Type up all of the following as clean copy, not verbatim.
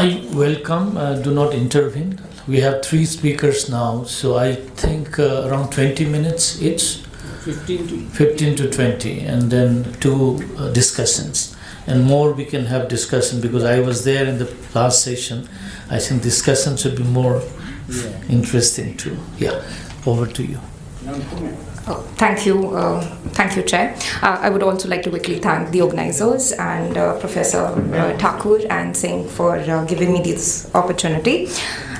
I welcome, do not intervene. We have 3 speakers now, so I think around 20 minutes each. 15 to 20, and then 2 discussants. And more we can have discussion, because I was there in the last session. I think discussion should be more interesting too. Yeah, over to you. Thank you, Chair. I would also like to quickly thank the organizers and Professor Thakur and Singh for giving me this opportunity.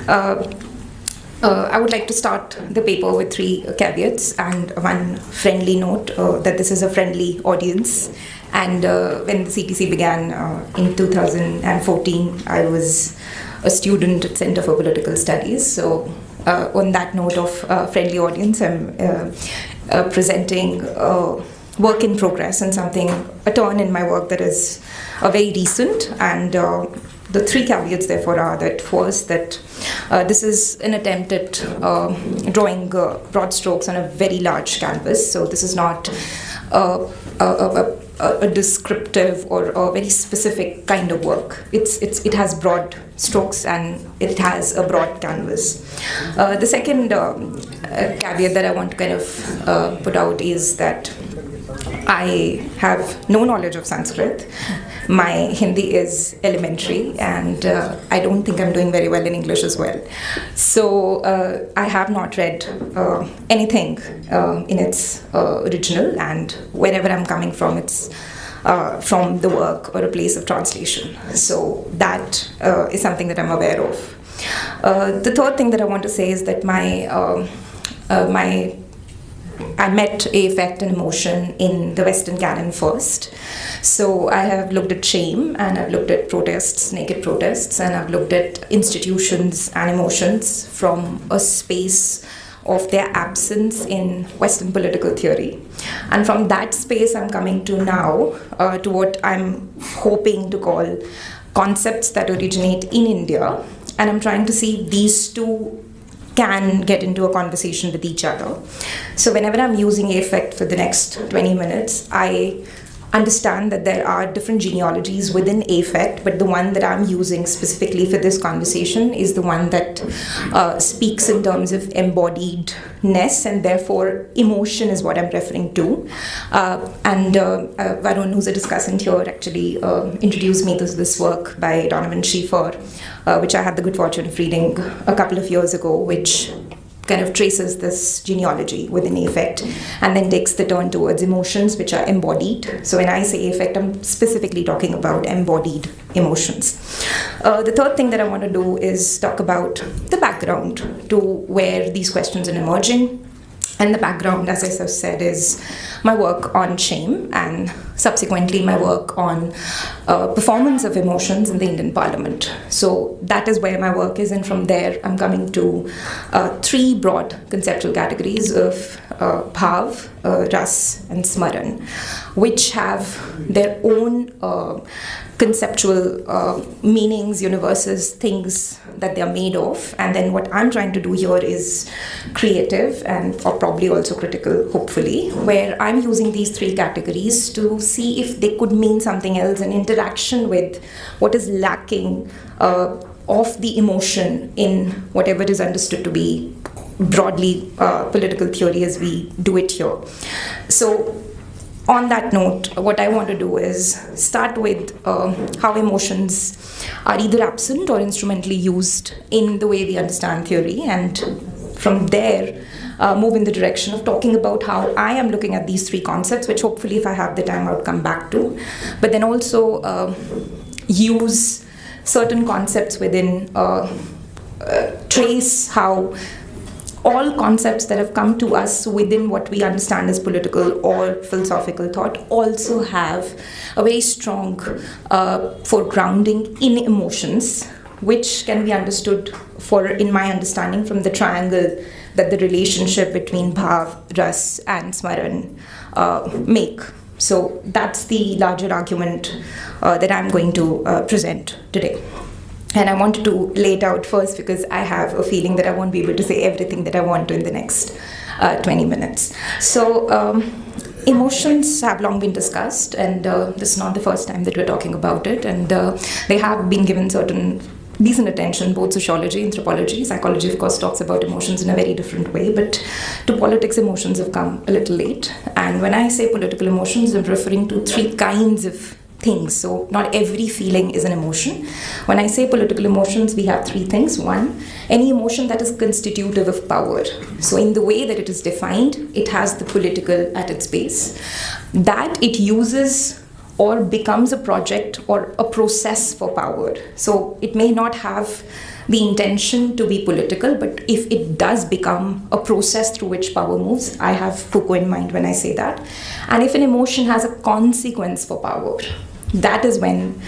I would like to start the paper with 3 caveats and one friendly note that this is a friendly audience. And when the CTC began in 2014, I was a student at Center for Political Studies. So on that note of friendly audience, I'm presenting work in progress and a turn in my work that is very recent. And the 3 caveats, therefore, are that first, that this is an attempt at drawing broad strokes on a very large canvas. So this is not a descriptive or a very specific kind of work. It has broad strokes and it has a broad canvas. The second caveat that I want to kind of put out is that I have no knowledge of Sanskrit. My Hindi is elementary, and I don't think I'm doing very well in English as well. So I have not read anything in its original, and wherever I'm coming from, it's from the work or a place of translation. So that is something that I'm aware of. The third thing that I want to say is that I met affect and emotion in the Western canon first. So I have looked at shame, and I've looked at protests, naked protests, and I've looked at institutions and emotions from a space of their absence in Western political theory. And from that space, I'm coming to now to what I'm hoping to call concepts that originate in India. And I'm trying to see if these 2 can get into a conversation with each other. So whenever I'm using affect for the next 20 minutes, I understand that there are different genealogies within affect, but the one that I'm using specifically for this conversation is the one that speaks in terms of embodiedness, and therefore emotion is what I'm referring to. And Varun, who's a discussant here, actually introduced me to this work by Donovan Schiefer, which I had the good fortune of reading a couple of years ago, which kind of traces this genealogy within affect and then takes the turn towards emotions, which are embodied. So when I say affect, I'm specifically talking about embodied emotions. The third thing that I want to do is talk about the background to where these questions are emerging. And the background, as I said, is my work on shame and subsequently my work on performance of emotions in the Indian Parliament. So that is where my work is, and from there I'm coming to 3 broad conceptual categories of bhav, ras, and smaran, which have their own conceptual meanings, universes, things that they're made of. And then what I'm trying to do here is creative or probably also critical, hopefully, where I'm using these 3 categories to see if they could mean something else in interaction with what is lacking of the emotion in whatever is understood to be broadly political theory as we do it here. So on that note, what I want to do is start with how emotions are either absent or instrumentally used in the way we understand theory, and from there move in the direction of talking about how I am looking at these 3 concepts, which hopefully if I have the time I would come back to, but then also use certain concepts within, trace how all concepts that have come to us within what we understand as political or philosophical thought also have a very strong foregrounding in emotions, which can be understood in my understanding from the triangle that the relationship between bhav, ras, and smaran make. So that's the larger argument that I'm going to present today. And I wanted to lay it out first because I have a feeling that I won't be able to say everything that I want to in the next 20 minutes. So emotions have long been discussed, and this is not the first time that we're talking about it. And they have been given certain decent attention, both sociology, anthropology. Psychology, of course, talks about emotions in a very different way, but to politics, emotions have come a little late. And when I say political emotions, I'm referring to three kinds of things. So not every feeling is an emotion. When I say political emotions, we have three things. One, any emotion that is constitutive of power. So in the way that it is defined, it has the political at its base. That it uses or becomes a project or a process for power. So it may not have the intention to be political, but if it does become a process through which power moves, I have Foucault in mind when I say that. And if an emotion has a consequence for power, that is when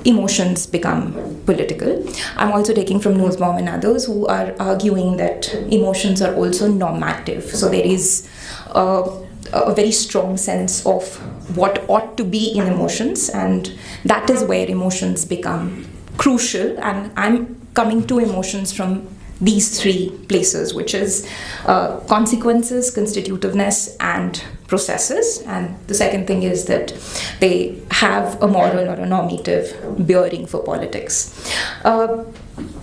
emotions become political. I'm also taking from Nussbaum and others who are arguing that emotions are also normative. So there is a very strong sense of what ought to be in emotions, and that is where emotions become crucial. And I'm coming to emotions from these three places, which is consequences, constitutiveness, and processes. And the second thing is that they have a moral or a normative bearing for politics.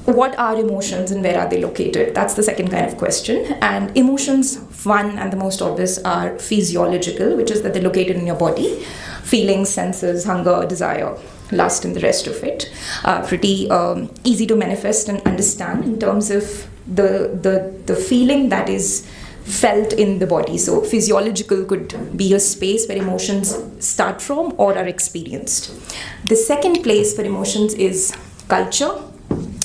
What are emotions and where are they located? That's the second kind of question. And emotions, one and the most obvious, are physiological, which is that they're located in your body. Feelings, senses, hunger, desire, lust, and the rest of it. Pretty easy to manifest and understand in terms of the feeling that is felt in the body. So physiological could be a space where emotions start from or are experienced. The second place for emotions is culture.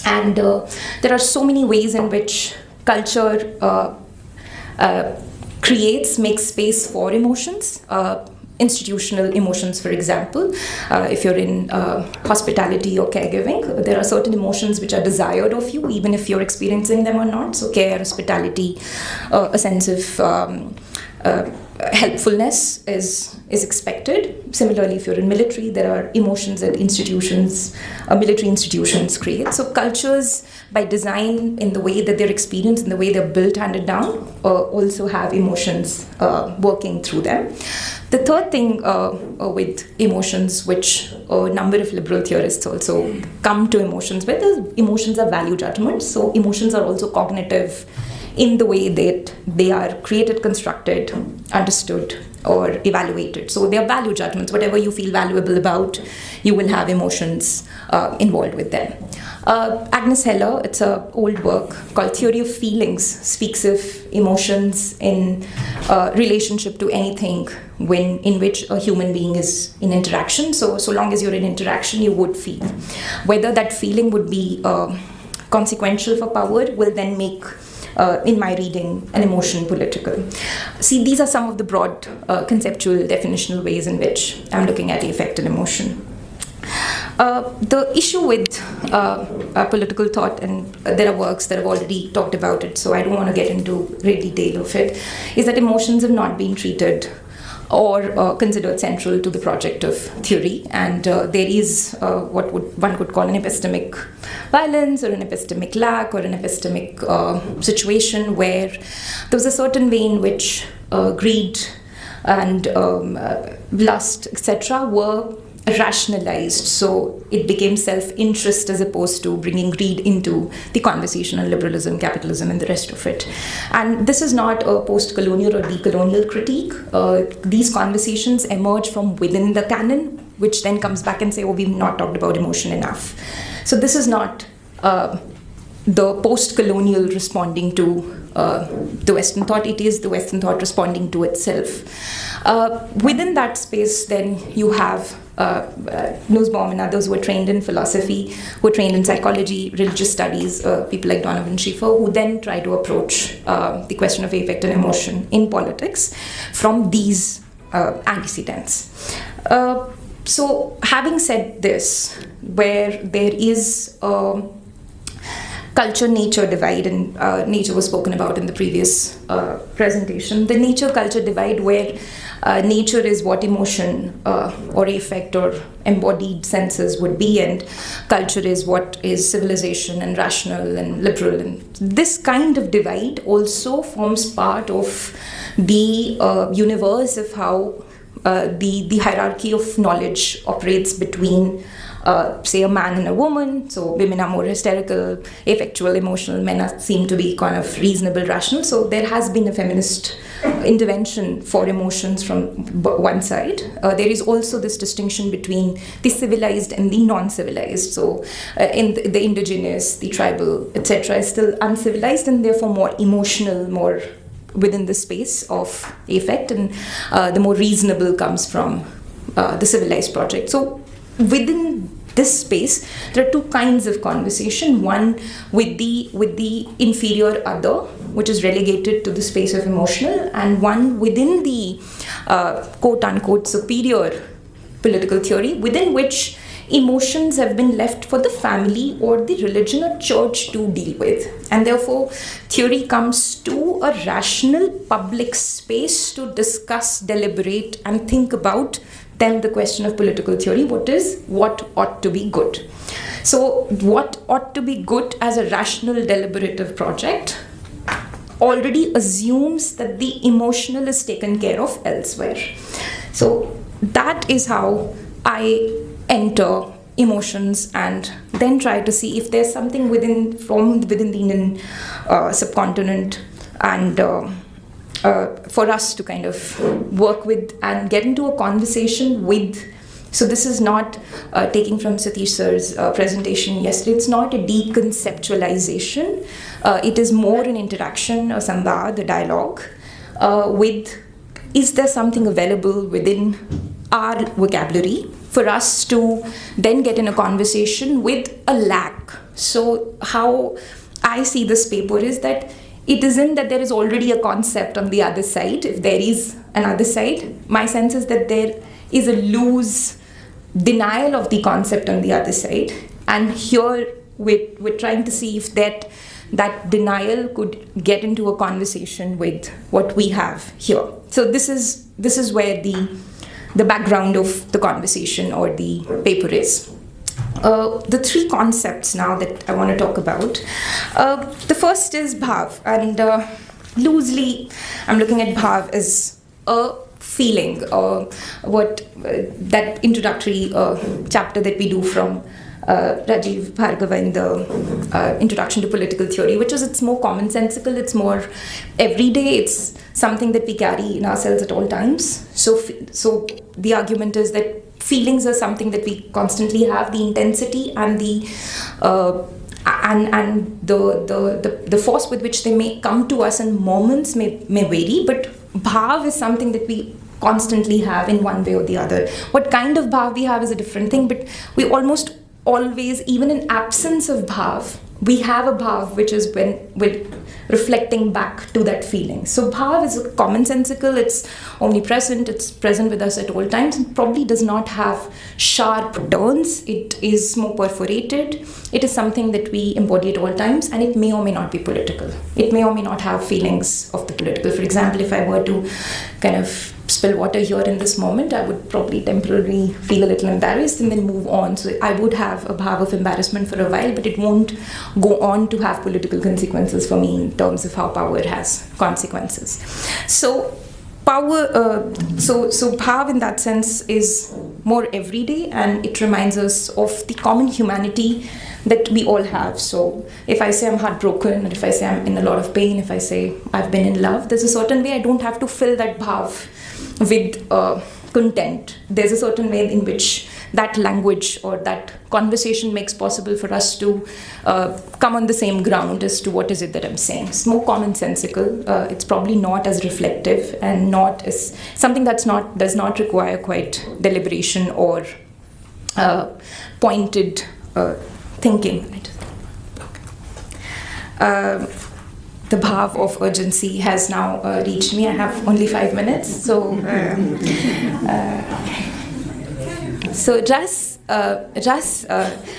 And there are so many ways in which culture makes space for emotions. Institutional emotions, for example. If you're in hospitality or caregiving, there are certain emotions which are desired of you, even if you're experiencing them or not. So care, hospitality, a sense of helpfulness is expected. Similarly, if you're in military, there are emotions that military institutions create. So cultures, by design, in the way that they're experienced, in the way they're built, handed down, also have emotions working through them. The third thing with emotions, which a number of liberal theorists also come to emotions with, is emotions are value judgments. So emotions are also cognitive in the way that they are created, constructed, understood, or evaluated. So they are value judgments. Whatever you feel valuable about, you will have emotions involved with them. Agnes Heller, it's an old work called Theory of Feelings, speaks of emotions in relationship to anything in which a human being is in interaction. So long as you're in interaction, you would feel. Whether that feeling would be consequential for power will then make, in my reading, an emotion political. See, these are some of the broad conceptual definitional ways in which I'm looking at affect and emotion. The issue with political thought, and there are works that have already talked about it, so I don't want to get into great detail of it, is that emotions have not been treated or considered central to the project of theory, and there is what one could call an epistemic violence or an epistemic lack or an epistemic situation where there was a certain way in which greed and lust, etc., were rationalized. So it became self-interest as opposed to bringing greed into the conversation on liberalism, capitalism, and the rest of it. And this is not a post-colonial or decolonial critique. These conversations emerge from within the canon, which then comes back and say, oh, we've not talked about emotion enough. So this is not the post-colonial responding to the Western thought. It is the Western thought responding to itself. Within that space, then you have Nussbaum and others who are trained in philosophy, who are trained in psychology, religious studies, people like Donovan Schiffer, who then try to approach the question of affect and emotion in politics from these antecedents. So having said this, where there is a culture-nature divide, and nature was spoken about in the previous presentation, the nature-culture divide where nature is what emotion or affect or embodied senses would be, and culture is what is civilization and rational and liberal. And this kind of divide also forms part of the universe of how the hierarchy of knowledge operates between say, a man and a woman. So women are more hysterical, affectual, emotional. Men seem to be kind of reasonable, rational. So there has been a feminist intervention for emotions from one side. There is also this distinction between the civilized and the non-civilized. So in the indigenous, the tribal, etc., is still uncivilized and therefore more emotional, more within the space of affect, and the more reasonable comes from the civilized project. So within this space, there are two kinds of conversation. One with the inferior other, which is relegated to the space of emotional, and one within the quote-unquote superior political theory, within which emotions have been left for the family or the religion or church to deal with. And therefore, theory comes to a rational public space to discuss, deliberate, and think about then the question of political theory, what ought to be good. So what ought to be good as a rational deliberative project already assumes that the emotional is taken care of elsewhere. So that is how I enter emotions and then try to see if there's something within the Indian subcontinent and for us to kind of work with and get into a conversation with. So this is not taking from Satish sir's presentation yesterday. It's not a deconceptualization. It is more an interaction, a samvad, a dialogue with, is there something available within our vocabulary for us to then get in a conversation with a lack. So how I see this paper is that it isn't that there is already a concept on the other side. If there is another side, my sense is that there is a loose denial of the concept on the other side. And here we're trying to see if that denial could get into a conversation with what we have here. So this is where the background of the conversation or the paper is. The three concepts now that I want to talk about. The first is bhav, and loosely I'm looking at bhav as a feeling, that introductory chapter that we do from Rajiv Bhargava in the Introduction to Political Theory, which is, it's more commonsensical, it's more everyday, it's something that we carry in ourselves at all times. So the argument is that feelings are something that we constantly have, the intensity and the force with which they may come to us in moments may vary, but bhav is something that we constantly have in one way or the other. What kind of bhav we have is a different thing, but we almost always, even in absence of bhav, we have a bhav which is when we're reflecting back to that feeling. So bhav is commonsensical, it's omnipresent, it's present with us at all times, and probably does not have sharp turns. It is more perforated. It is something that we embody at all times, and it may or may not be political. It may or may not have feelings of the political. For example, if I were to kind of spill water here in this moment, I would probably temporarily feel a little embarrassed and then move on. So I would have a bhav of embarrassment for a while, but it won't go on to have political consequences for me in terms of how power has consequences. So power, so bhav in that sense is more everyday, and it reminds us of the common humanity that we all have. So if I say I'm heartbroken, or if I say I'm in a lot of pain, if I say I've been in love, there's a certain way I don't have to fill that bhav with content. There's a certain way in which that language or that conversation makes possible for us to come on the same ground as to what is it that I'm saying. It's more commonsensical. It's probably not as reflective and not as something does not require quite deliberation or pointed thinking. The bhav of urgency has now reached me. I have only 5 minutes, so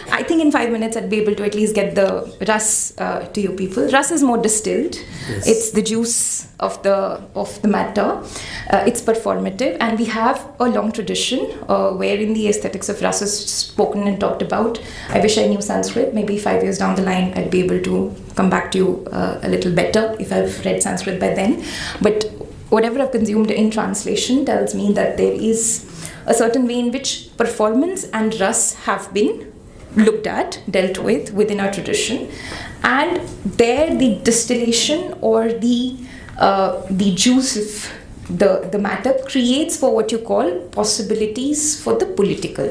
I think in 5 minutes I'd be able to at least get the ras to you people. Ras is more distilled. Yes. It's the juice of the matter. It's performative, and we have a long tradition wherein the aesthetics of ras is spoken and talked about. I wish I knew Sanskrit. Maybe 5 years down the line I'd be able to come back to you a little better if I've read Sanskrit by then. But whatever I've consumed in translation tells me that there is a certain way in which performance and ras have been looked at, dealt with within our tradition, and there the distillation or the juice of the matter creates for what you call possibilities for the political.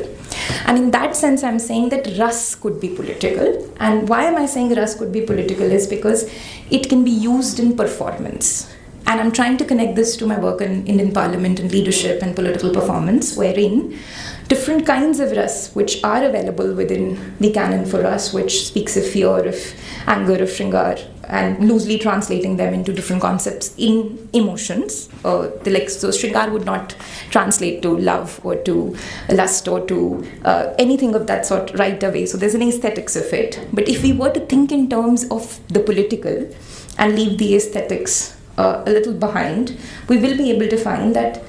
And in that sense, I'm saying that ras could be political. And why am I saying ras could be political is because it can be used in performance. And I'm trying to connect this to my work in Indian Parliament and leadership and political performance, wherein different kinds of ras which are available within the canon for us, which speaks of fear, of anger, of shringar, and loosely translating them into different concepts in emotions. So shringar would not translate to love or to lust or to anything of that sort right away. So there's an aesthetics of it. But if we were to think in terms of the political and leave the aesthetics a little behind, we will be able to find that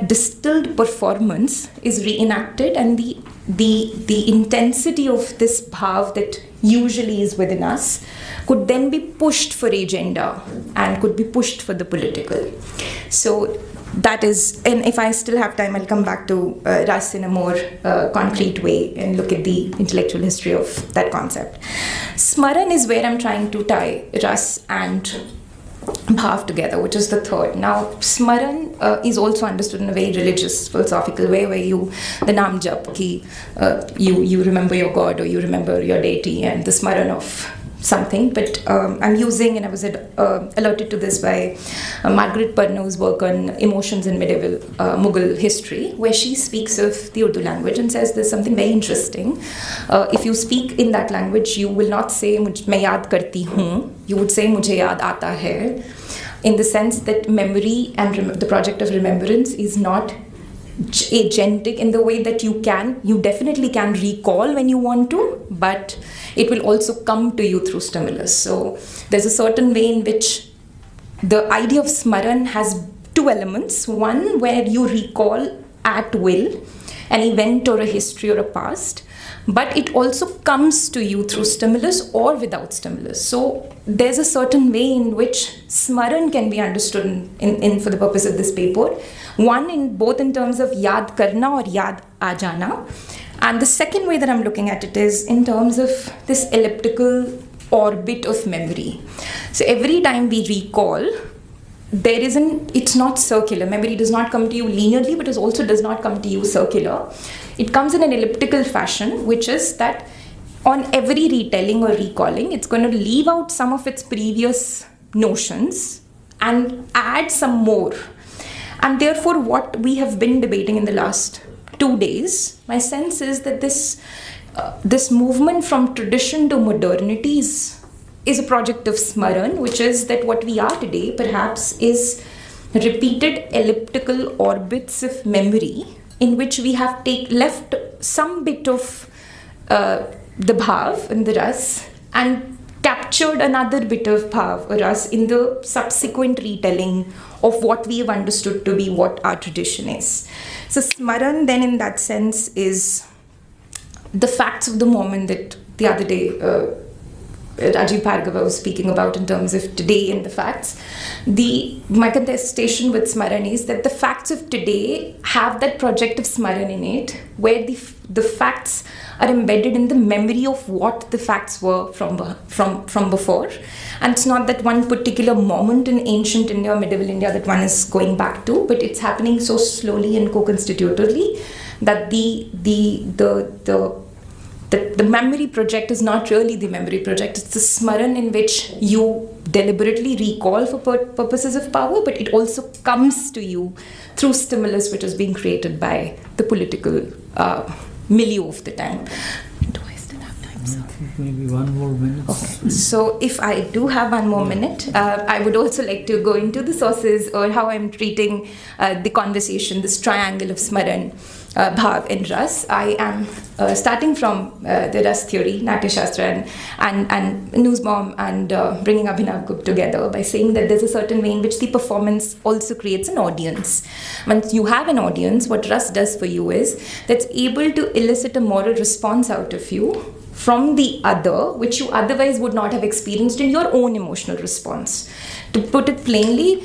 distilled performance is reenacted, and the intensity of this bhav that usually is within us could then be pushed for agenda and could be pushed for the political. So that is, and if I still have time, I'll come back to ras in a more concrete way and look at the intellectual history of that concept. Smaran is where I'm trying to tie ras and bhav together, which is the third. Now, smaran is also understood in a very religious, philosophical way, where the naam jap, you remember your God or you remember your deity, and the smaran of something. But I'm using, and I was alerted to this by Margaret Purnell's work on emotions in medieval Mughal history, where she speaks of the Urdu language and says there's something very interesting. If you speak in that language, you will not say main yaad karti hoon, you would say mujhe yaad aata hai, in the sense that memory and the project of remembrance is not agentic in the way that you definitely can recall when you want to, but it will also come to you through stimulus. So there's a certain way in which the idea of smaran has two elements. One, where you recall at will an event or a history or a past, but it also comes to you through stimulus or without stimulus. So there's a certain way in which smaran can be understood in for the purpose of this paper. One, in both in terms of yaad karna or yaad aa jana. And the second way that I'm looking at it is in terms of this elliptical orbit of memory. So every time we recall, it's not circular. Memory does not come to you linearly, but it also does not come to you circular. It comes in an elliptical fashion, which is that on every retelling or recalling, it's going to leave out some of its previous notions and add some more. And therefore, what we have been debating in the last 2 days, my sense is that this movement from tradition to modernity is a project of smaran, which is that what we are today perhaps is repeated elliptical orbits of memory in which we have left some bit of the bhav and the ras and captured another bit of bhav or ras in the subsequent retelling of what we have understood to be what our tradition is. So smaran then in that sense is the facts of the moment that the other day Rajiv Bhargava was speaking about in terms of today and the facts. My contestation with smaran is that the facts of today have that project of smaran in it, where the facts are embedded in the memory of what the facts were from before. And it's not that one particular moment in ancient India or medieval India that one is going back to, but it's happening so slowly and co-constitutively that the memory project is not really the memory project. It's the smaran in which you deliberately recall for purposes of power, but it also comes to you through stimulus which is being created by the political milieu of the time. Do I still have time, sir? I think maybe 1 more minute. Okay. So if I do have 1 more minute, I would also like to go into the sources or how I'm treating the conversation, this triangle of smaran, bhav and ras. I am starting from the ras theory, Natya Shastra and Newsbomb and bringing Abhinav Gupta together by saying that there's a certain way in which the performance also creates an audience. Once you have an audience, what ras does for you is that's able to elicit a moral response out of you from the other, which you otherwise would not have experienced in your own emotional response. To put it plainly,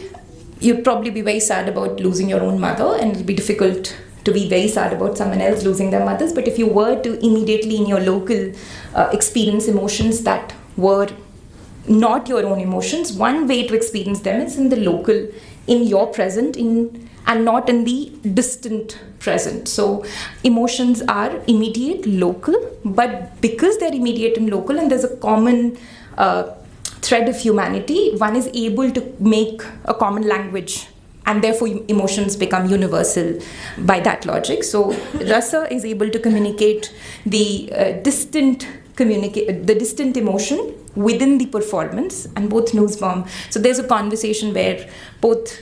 you'd probably be very sad about losing your own mother, and it'll be difficult to be very sad about someone else losing their mothers, but if you were to immediately in your local experience emotions that were not your own emotions, one way to experience them is in the local, in your present, and not in the distant present. So emotions are immediate, local, but because they're immediate and local and there's a common thread of humanity, one is able to make a common language, and therefore emotions become universal by that logic. So rasa is able to communicate the distant emotion within the performance, and both Nussbaum. So there's a conversation where both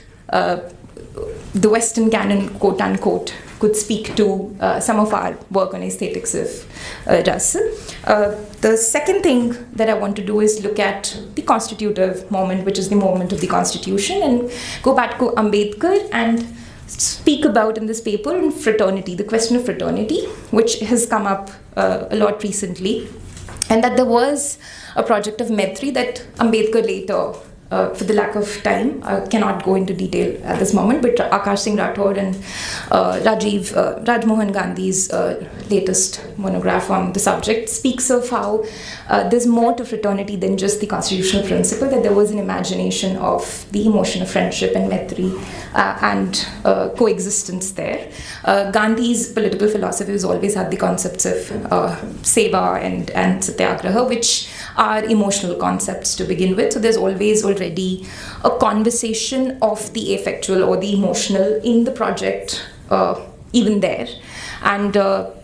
the Western canon, quote unquote, could speak to some of our work on aesthetics of rasa. The second thing that I want to do is look at the constitutive moment, which is the moment of the Constitution, and go back to Ambedkar and speak about in this paper in fraternity, the question of fraternity, which has come up a lot recently, and that there was a project of Maitri that Ambedkar later, for the lack of time, cannot go into detail at this moment, but Akash Singh Rathod and Rajmohan Gandhi's latest monograph on the subject speaks of how there's more to fraternity than just the constitutional principle, that there was an imagination of the emotion of friendship and Maitri and coexistence there. Gandhi's political philosophy has always had the concepts of seva and satyagraha, which are emotional concepts to begin with. So there's always already a conversation of the affectual or the emotional in the project, even there. And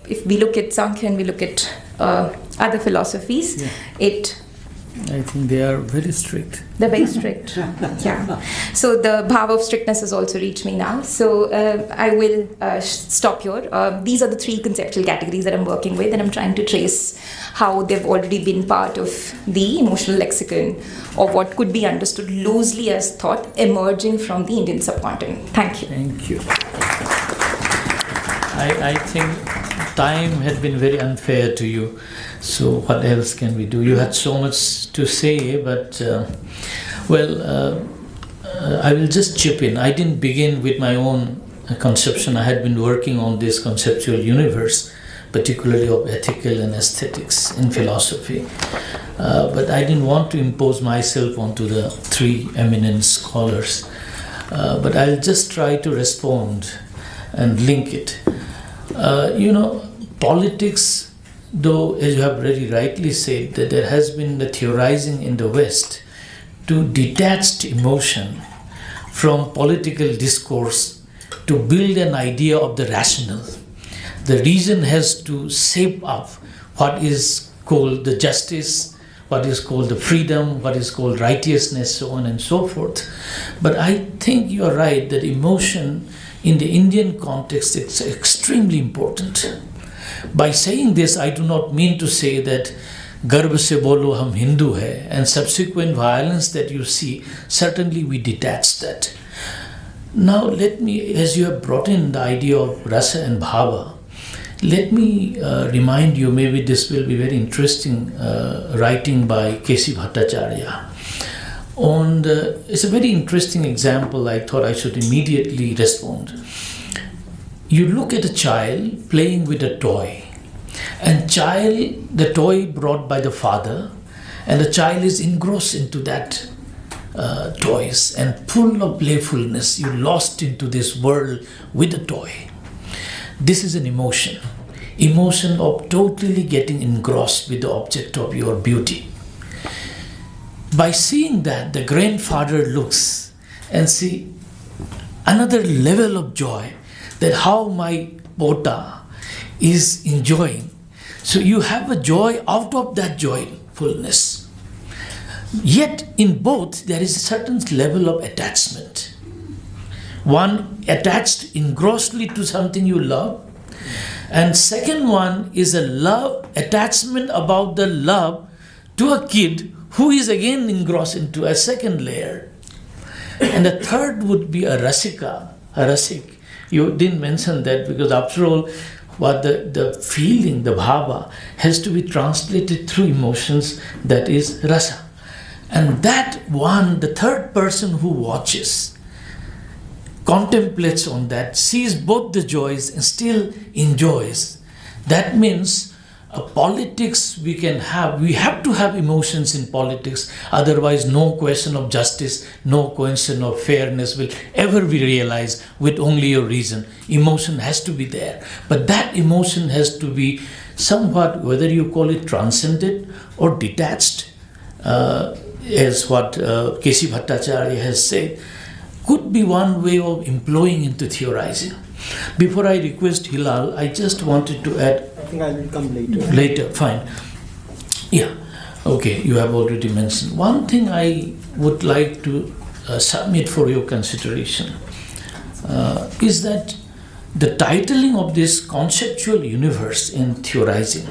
if we look at Sankhya and we look at other philosophies, I think they are very strict. They're very strict. Yeah. So the bhav of strictness has also reached me now. So I will stop here. These are the three conceptual categories that I'm working with, and I'm trying to trace how they've already been part of the emotional lexicon of what could be understood loosely as thought emerging from the Indian subcontinent. Thank you. Thank you. I think time had been very unfair to you. So what else can we do? You had so much to say, but I will just chip in. I didn't begin with my own conception. I had been working on this conceptual universe, particularly of ethical and aesthetics in philosophy. But I didn't want to impose myself onto the three eminent scholars. But I'll just try to respond and link it. Politics, though, as you have very rightly said, that there has been the theorizing in the West to detached emotion from political discourse to build an idea of the rational. The reason has to shape up what is called the justice, what is called the freedom, what is called righteousness, so on and so forth. But I think you are right that emotion in the Indian context is extremely important. By saying this, I do not mean to say that garb se bolo hum Hindu hai, and subsequent violence that you see, certainly we detach that. Now let me, as you have brought in the idea of rasa and bhava, let me remind you, maybe this will be very interesting writing by K.C. Bhattacharya. It's a very interesting example. I thought I should immediately respond. You look at a child playing with a toy, and the toy brought by the father, and the child is engrossed into that toys and full of playfulness. You're lost into this world with the toy. This is an emotion of totally getting engrossed with the object of your beauty. By seeing that, the grandfather looks and see another level of joy, that how my pota is enjoying. So you have a joy out of that joyfulness. Yet in both there is a certain level of attachment. One attached engrossly to something you love, and second one is a attachment about the love to a kid who is again engrossed into a second layer. And the third would be a rasik. You didn't mention that because after all, what the feeling, the bhava, has to be translated through emotions, that is rasa. And that one, the third person who watches, contemplates on that, sees both the joys and still enjoys. That means politics we have to have emotions in politics, otherwise no question of justice, no question of fairness will ever be realized with only your reason. Emotion has to be there, but that emotion has to be somewhat, whether you call it transcended or detached, as what K.C. Bhattacharya has said, could be one way of employing into theorizing. Before I request Hilal, I just wanted to add. I think I will come later. Later, fine. Yeah, okay, you have already mentioned. One thing I would like to submit for your consideration is that the titling of this conceptual universe in theorizing.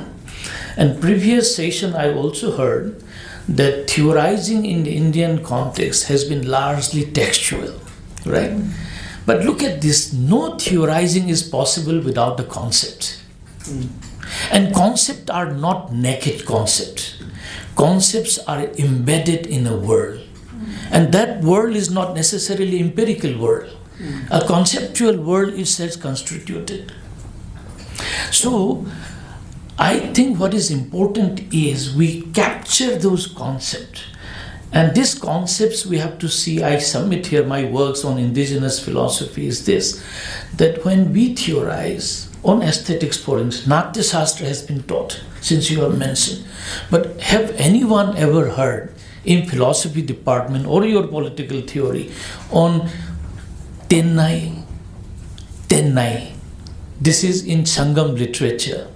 And previous session I also heard that theorizing in the Indian context has been largely textual, right? But look at this, no theorizing is possible without the concept. And concepts are not naked concepts. Concepts are embedded in a world. And that world is not necessarily empirical world. A conceptual world is self-constituted. So, I think what is important is we capture those concepts. And these concepts we have to see, I submit here my works on indigenous philosophy is this, that when we theorize on aesthetics, for instance, Natya Shastra has been taught, since you have mentioned. But have anyone ever heard in philosophy department or your political theory on Tennai? This is in Sangam literature,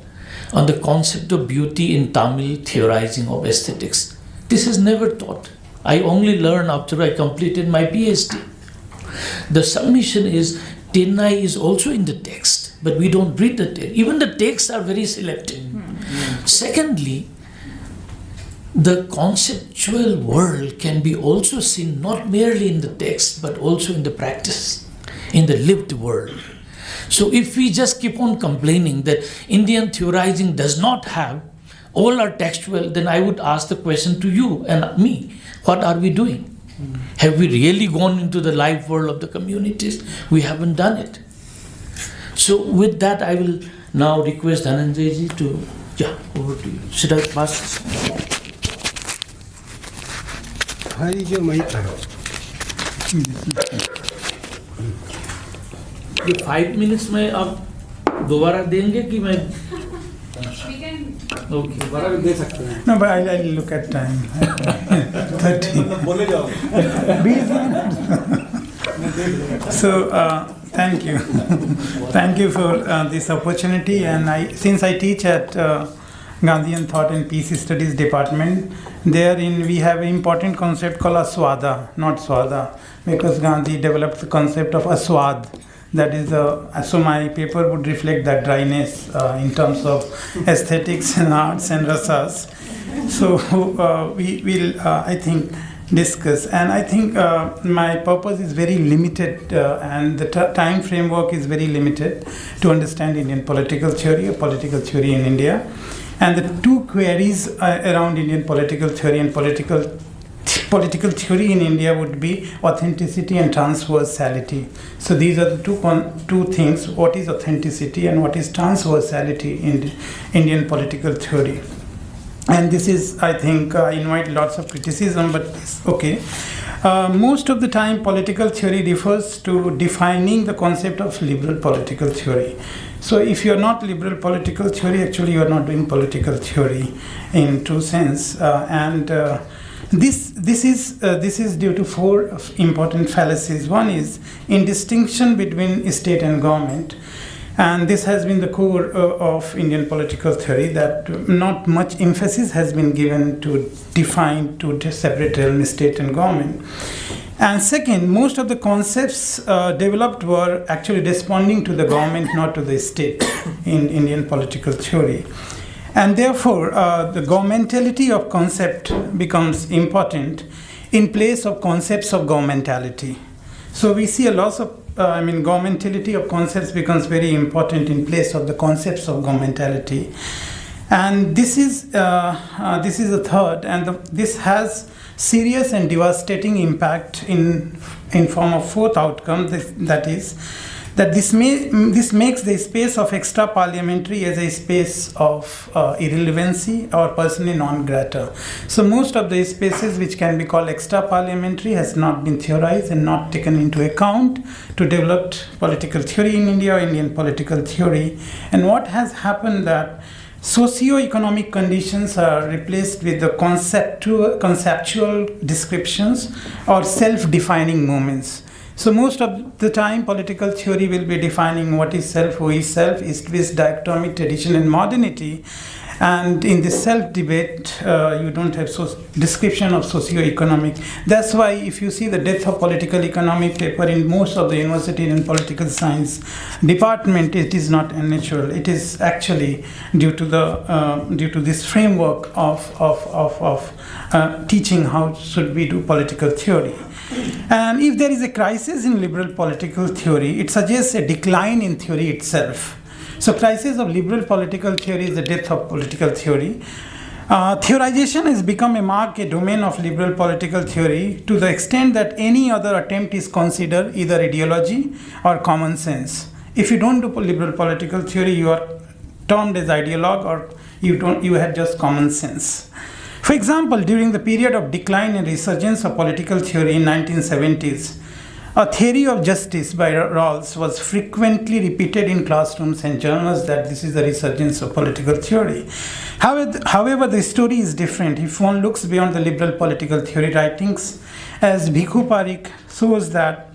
on the concept of beauty in Tamil theorizing of aesthetics. This is never taught. I only learned after I completed my PhD. The submission is Tennai is also in the text, but we don't read the text. Even the texts are very selective. Secondly, the conceptual world can be also seen not merely in the text, but also in the practice, in the lived world. So if we just keep on complaining that Indian theorizing does not have, all are textual, then I would ask the question to you and me, what are we doing? Have we really gone into the live world of the communities? We haven't done it. So with that, I will now request Dhananjay ji to, over to you. Should I pass this? ये 5 minutes में आप दोबारा देंगे कि मैं दोबारा भी दे सकते हैं. No, but I'll look at time. 30. बोले जाओ. So, thank you. Thank you for this opportunity. And since I teach at Gandhian Thought and Peace Studies Department, therein we have an important concept called aswada, not swada, because Gandhi developed the concept of aswad. That is, so my paper would reflect that dryness in terms of aesthetics and arts and rasas. So we will, I think, discuss. And I think my purpose is very limited and the time framework is very limited to understand Indian political theory or political theory in India. And the two queries around Indian political theory and political theory in India would be authenticity and transversality. So these are the two things. What is authenticity and what is transversality in Indian political theory? And this is, I think, I invite lots of criticism, but it's okay. Most of the time, political theory refers to defining the concept of liberal political theory. So if you're not liberal political theory, actually you're not doing political theory in true sense. This is due to four important fallacies. One is in distinction between state and government, and this has been the core of Indian political theory, that not much emphasis has been given to define to separate realm, state and government. And second, most of the concepts developed were actually responding to the government, not to the state in Indian political theory. And therefore, the governmentality of concept becomes important in place of concepts of governmentality. So we see a loss of, governmentality of concepts becomes very important in place of the concepts of governmentality. And this is a third, and this has serious and devastating impact in form of fourth outcome. That is, that this makes the space of extra parliamentary as a space of irrelevancy or personally non grata. So most of the spaces which can be called extra parliamentary has not been theorized and not taken into account to develop political theory in India or Indian political theory. And what has happened that socio-economic conditions are replaced with the conceptual descriptions or self-defining moments. So most of the time, political theory will be defining what is self, who is self, East-West dichotomy, tradition and modernity. And in this self-debate, you don't have description of socio-economic. That's why if you see the depth of political economy paper in most of the university and political science department, it is not unnatural. It is actually due to this framework of teaching how should we do political theory. And if there is a crisis in liberal political theory, it suggests a decline in theory itself. So crisis of liberal political theory is the death of political theory. Theorization has become a domain of liberal political theory to the extent that any other attempt is considered either ideology or common sense. If you don't do liberal political theory, you are termed as ideologue, or you have just common sense. For example, during the period of decline and resurgence of political theory in 1970s, a theory of justice by Rawls was frequently repeated in classrooms and journals that this is the resurgence of political theory. However, the story is different if one looks beyond the liberal political theory writings, as Bhikhu Parikh shows that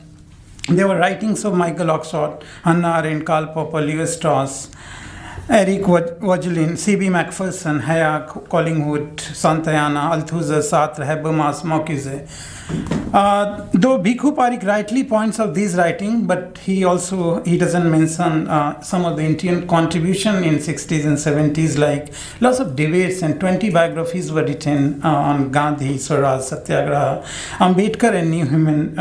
there were writings of Michael Oxford, Hannah Arendt, Karl Popper, Leo Strauss, Eric Vogelin, C.B. Macpherson, Hayek, Collingwood, Santayana, Althusser, Sartre, Habermas, Marcuse. Though Bhikhu Parikh rightly points out these writings, but he doesn't mention some of the Indian contribution in 60s and 70s, like lots of debates, and 20 biographies were written on Gandhi, Swaraj, Satyagraha. Ambedkar and new human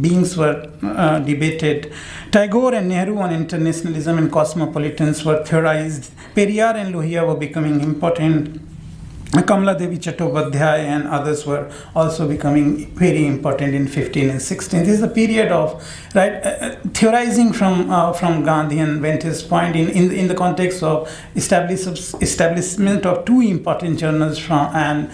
beings were debated. Tagore and Nehru on internationalism and cosmopolitans were theorized. Periyar and Lohia were becoming important. Kamala Devi Chattopadhyay and others were also becoming very important in 15 and 16. This is a period of theorizing from Gandhian vantage point in the context of establishment of two important journals and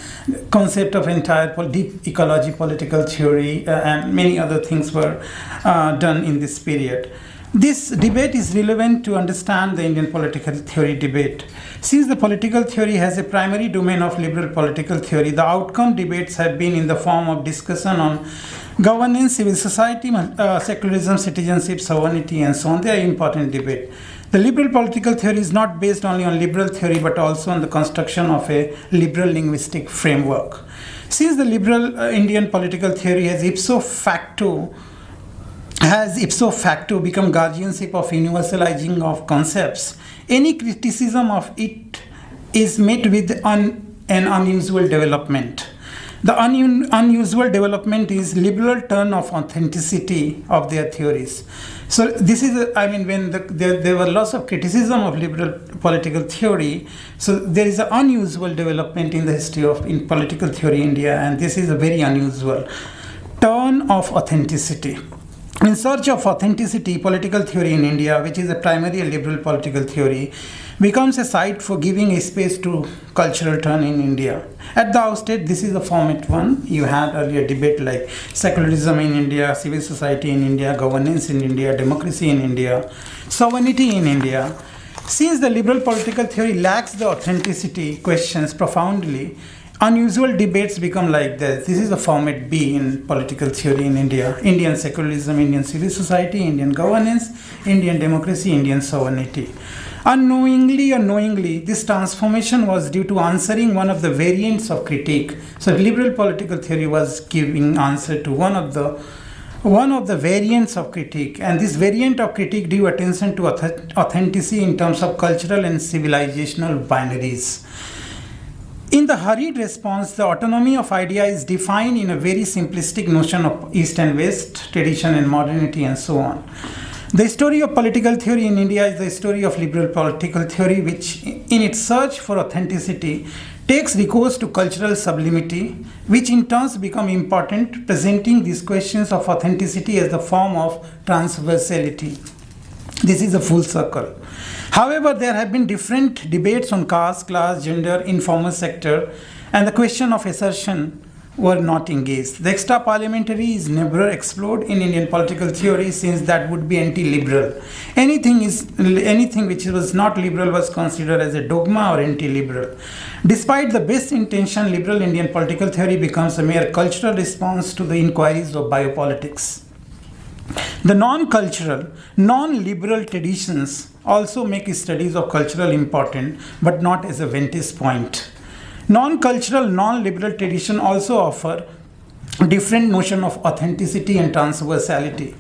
concept of entire deep ecology, political theory, and many other things were done in this period. This debate is relevant to understand the Indian political theory debate. Since the political theory has a primary domain of liberal political theory, the outcome debates have been in the form of discussion on governance, civil society, secularism, citizenship, sovereignty, and so on. They are important debate. The liberal political theory is not based only on liberal theory, but also on the construction of a liberal linguistic framework. Since the liberal Indian political theory has ipso facto become guardianship of universalizing of concepts, any criticism of it is met with an unusual development. The unusual development is liberal turn of authenticity of their theories. So this is, when there were lots of criticism of liberal political theory, so there is an unusual development in the history in political theory in India, and this is a very unusual turn of authenticity. In search of authenticity, political theory in India, which is a primarily liberal political theory, becomes a site for giving a space to cultural turn in India. At the outset, this is the format one. You had earlier debate like secularism in India, civil society in India, governance in India, democracy in India, sovereignty in India. Since the liberal political theory lacks the authenticity questions profoundly, unusual debates become like this. This is the format B in political theory in India. Indian secularism, Indian civil society, Indian governance, Indian democracy, Indian sovereignty. Unknowingly or knowingly, this transformation was due to answering one of the variants of critique. So liberal political theory was giving answer to one of the variants of critique. And this variant of critique drew attention to authenticity in terms of cultural and civilizational binaries. In the hurried response, the autonomy of idea is defined in a very simplistic notion of East and West, tradition and modernity, and so on. The story of political theory in India is the story of liberal political theory, which, in its search for authenticity, takes recourse to cultural sublimity, which in turn become important, presenting these questions of authenticity as the form of transversality. This is a full circle. However, there have been different debates on caste, class, gender, informal sector, and the question of assertion were not engaged. The extra-parliamentary is never explored in Indian political theory, since that would be anti-liberal. Anything which was not liberal was considered as a dogma or anti-liberal. Despite the best intention, liberal Indian political theory becomes a mere cultural response to the inquiries of biopolitics. The non-cultural, non-liberal traditions also make studies of cultural important, but not as a vantage point. Non-cultural, non-liberal tradition also offer different notion of authenticity and transversality.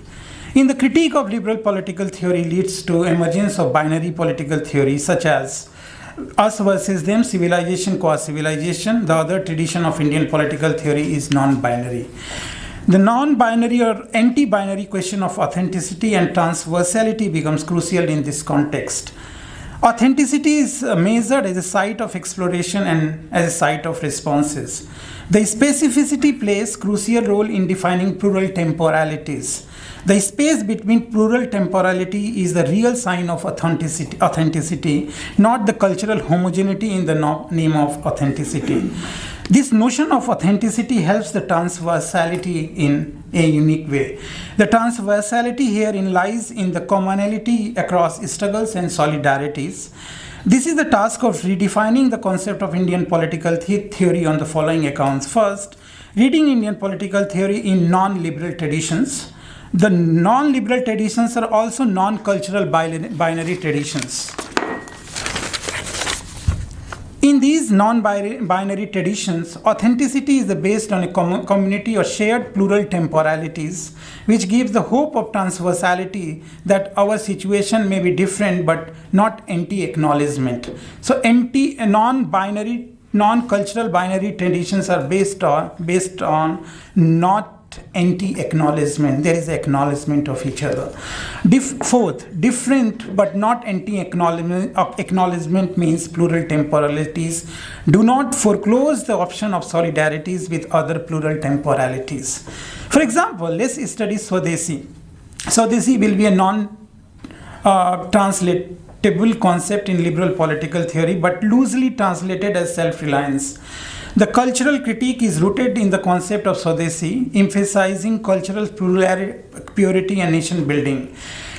In the critique of liberal political theory leads to emergence of binary political theory such as us versus them, civilization, qua-civilization. The other tradition of Indian political theory is non-binary. The non-binary or anti-binary question of authenticity and transversality becomes crucial in this context. Authenticity is measured as a site of exploration and as a site of responses. The specificity plays crucial role in defining plural temporalities. The space between plural temporality is the real sign of authenticity, not the cultural homogeneity in the name of authenticity. This notion of authenticity helps the transversality in a unique way. The transversality herein lies in the commonality across struggles and solidarities. This is the task of redefining the concept of Indian political theory on the following accounts. First, reading Indian political theory in non-liberal traditions. The non-liberal traditions are also non-cultural binary traditions. In these non-binary traditions, authenticity is based on a community or shared plural temporalities, which gives the hope of transversality that our situation may be different but not anti-acknowledgement. So non-binary, non-cultural binary traditions are based on not anti-acknowledgement. There is acknowledgement of each other. Fourth, different but not anti-acknowledgement means plural temporalities do not foreclose the option of solidarities with other plural temporalities. For example, let's study Swadeshi. Swadeshi will be a non-translatable concept in liberal political theory, but loosely translated as self-reliance. The cultural critique is rooted in the concept of Swadeshi, emphasizing cultural purity and nation building.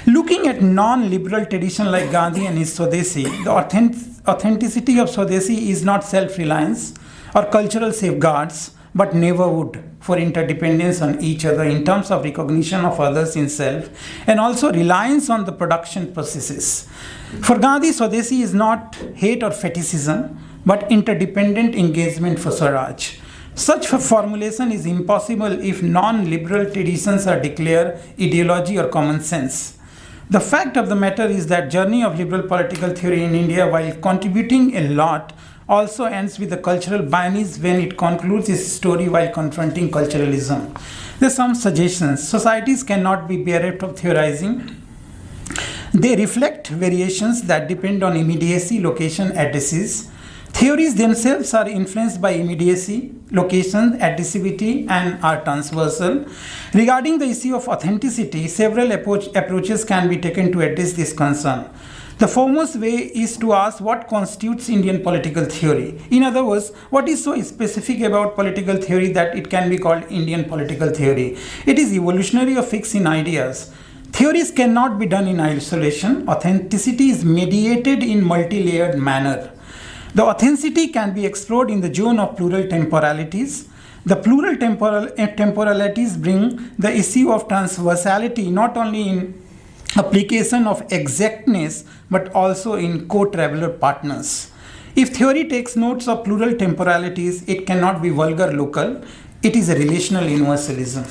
Looking at non-liberal tradition like Gandhi and his Swadeshi, the authenticity of Swadeshi is not self-reliance or cultural safeguards, but neighborhood for interdependence on each other in terms of recognition of others in self, and also reliance on the production processes. For Gandhi, Swadeshi is not hate or fetishism, but interdependent engagement for swaraj. Such a formulation is impossible if non-liberal traditions are declared ideology or common sense. The fact of the matter is that journey of liberal political theory in India, while contributing a lot, also ends with the cultural bias when it concludes its story while confronting culturalism. There are some suggestions. Societies cannot be bereft of theorizing. They reflect variations that depend on immediacy, location, addresses. Theories themselves are influenced by immediacy, location, additivity, and are transversal. Regarding the issue of authenticity, several approaches can be taken to address this concern. The foremost way is to ask what constitutes Indian political theory. In other words, what is so specific about political theory that it can be called Indian political theory? It is evolutionary or fixed in ideas. Theories cannot be done in isolation. Authenticity is mediated in multi-layered manner. The authenticity can be explored in the zone of plural temporalities. The plural temporalities bring the issue of transversality not only in application of exactness but also in co-traveler partners. If theory takes notes of plural temporalities, it cannot be vulgar local. It is a relational universalism.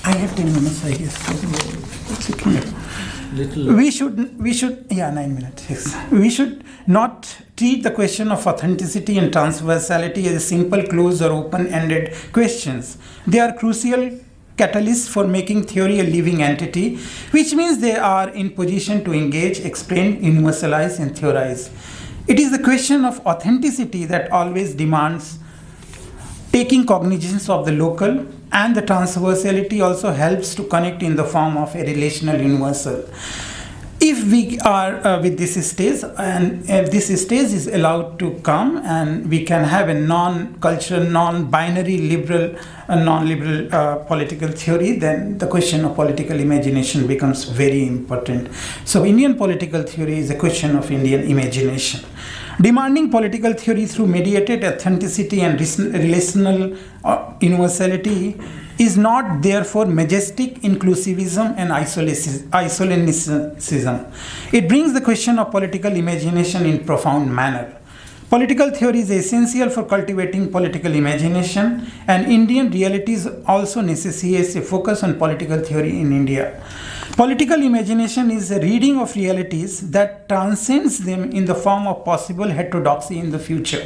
I have 10 minutes, I guess. It's okay. We should 9 minutes. Yes. We should not treat the question of authenticity and transversality as simple closed or open-ended questions. They are crucial catalysts for making theory a living entity, which means they are in position to engage, explain, universalize, and theorize. It is the question of authenticity that always demands taking cognizance of the local, and the transversality also helps to connect in the form of a relational universal. If we are with this stage, and if this stage is allowed to come, and we can have a non-cultural, non-binary, liberal, non-liberal political theory, then the question of political imagination becomes very important. So Indian political theory is a question of Indian imagination. Demanding political theory through mediated authenticity and relational universality is not therefore majestic inclusivism and isolationism. It brings the question of political imagination in profound manner. Political theory is essential for cultivating political imagination, and Indian realities also necessitates a focus on political theory in India. Political imagination is a reading of realities that transcends them in the form of possible heterodoxy in the future.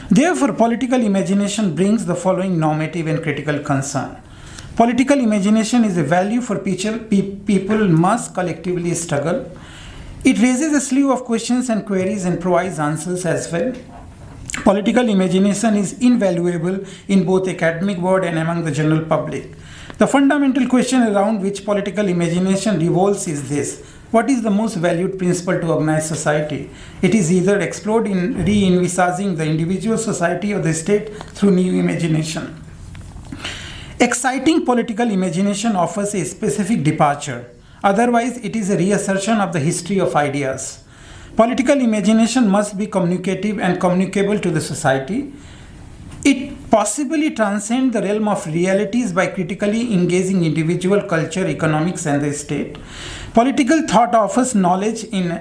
Therefore, political imagination brings the following normative and critical concern. Political imagination is a value for people must collectively struggle. It raises a slew of questions and queries and provides answers as well. Political imagination is invaluable in both academic world and among the general public. The fundamental question around which political imagination revolves is this: what is the most valued principle to organize society? It is either explored in re-envisaging the individual, society, or the state through new imagination. Exciting political imagination offers a specific departure. Otherwise, it is a reassertion of the history of ideas. Political imagination must be communicative and communicable to the society. It possibly transcends the realm of realities by critically engaging individual, culture, economics, and the state. Political thought offers knowledge in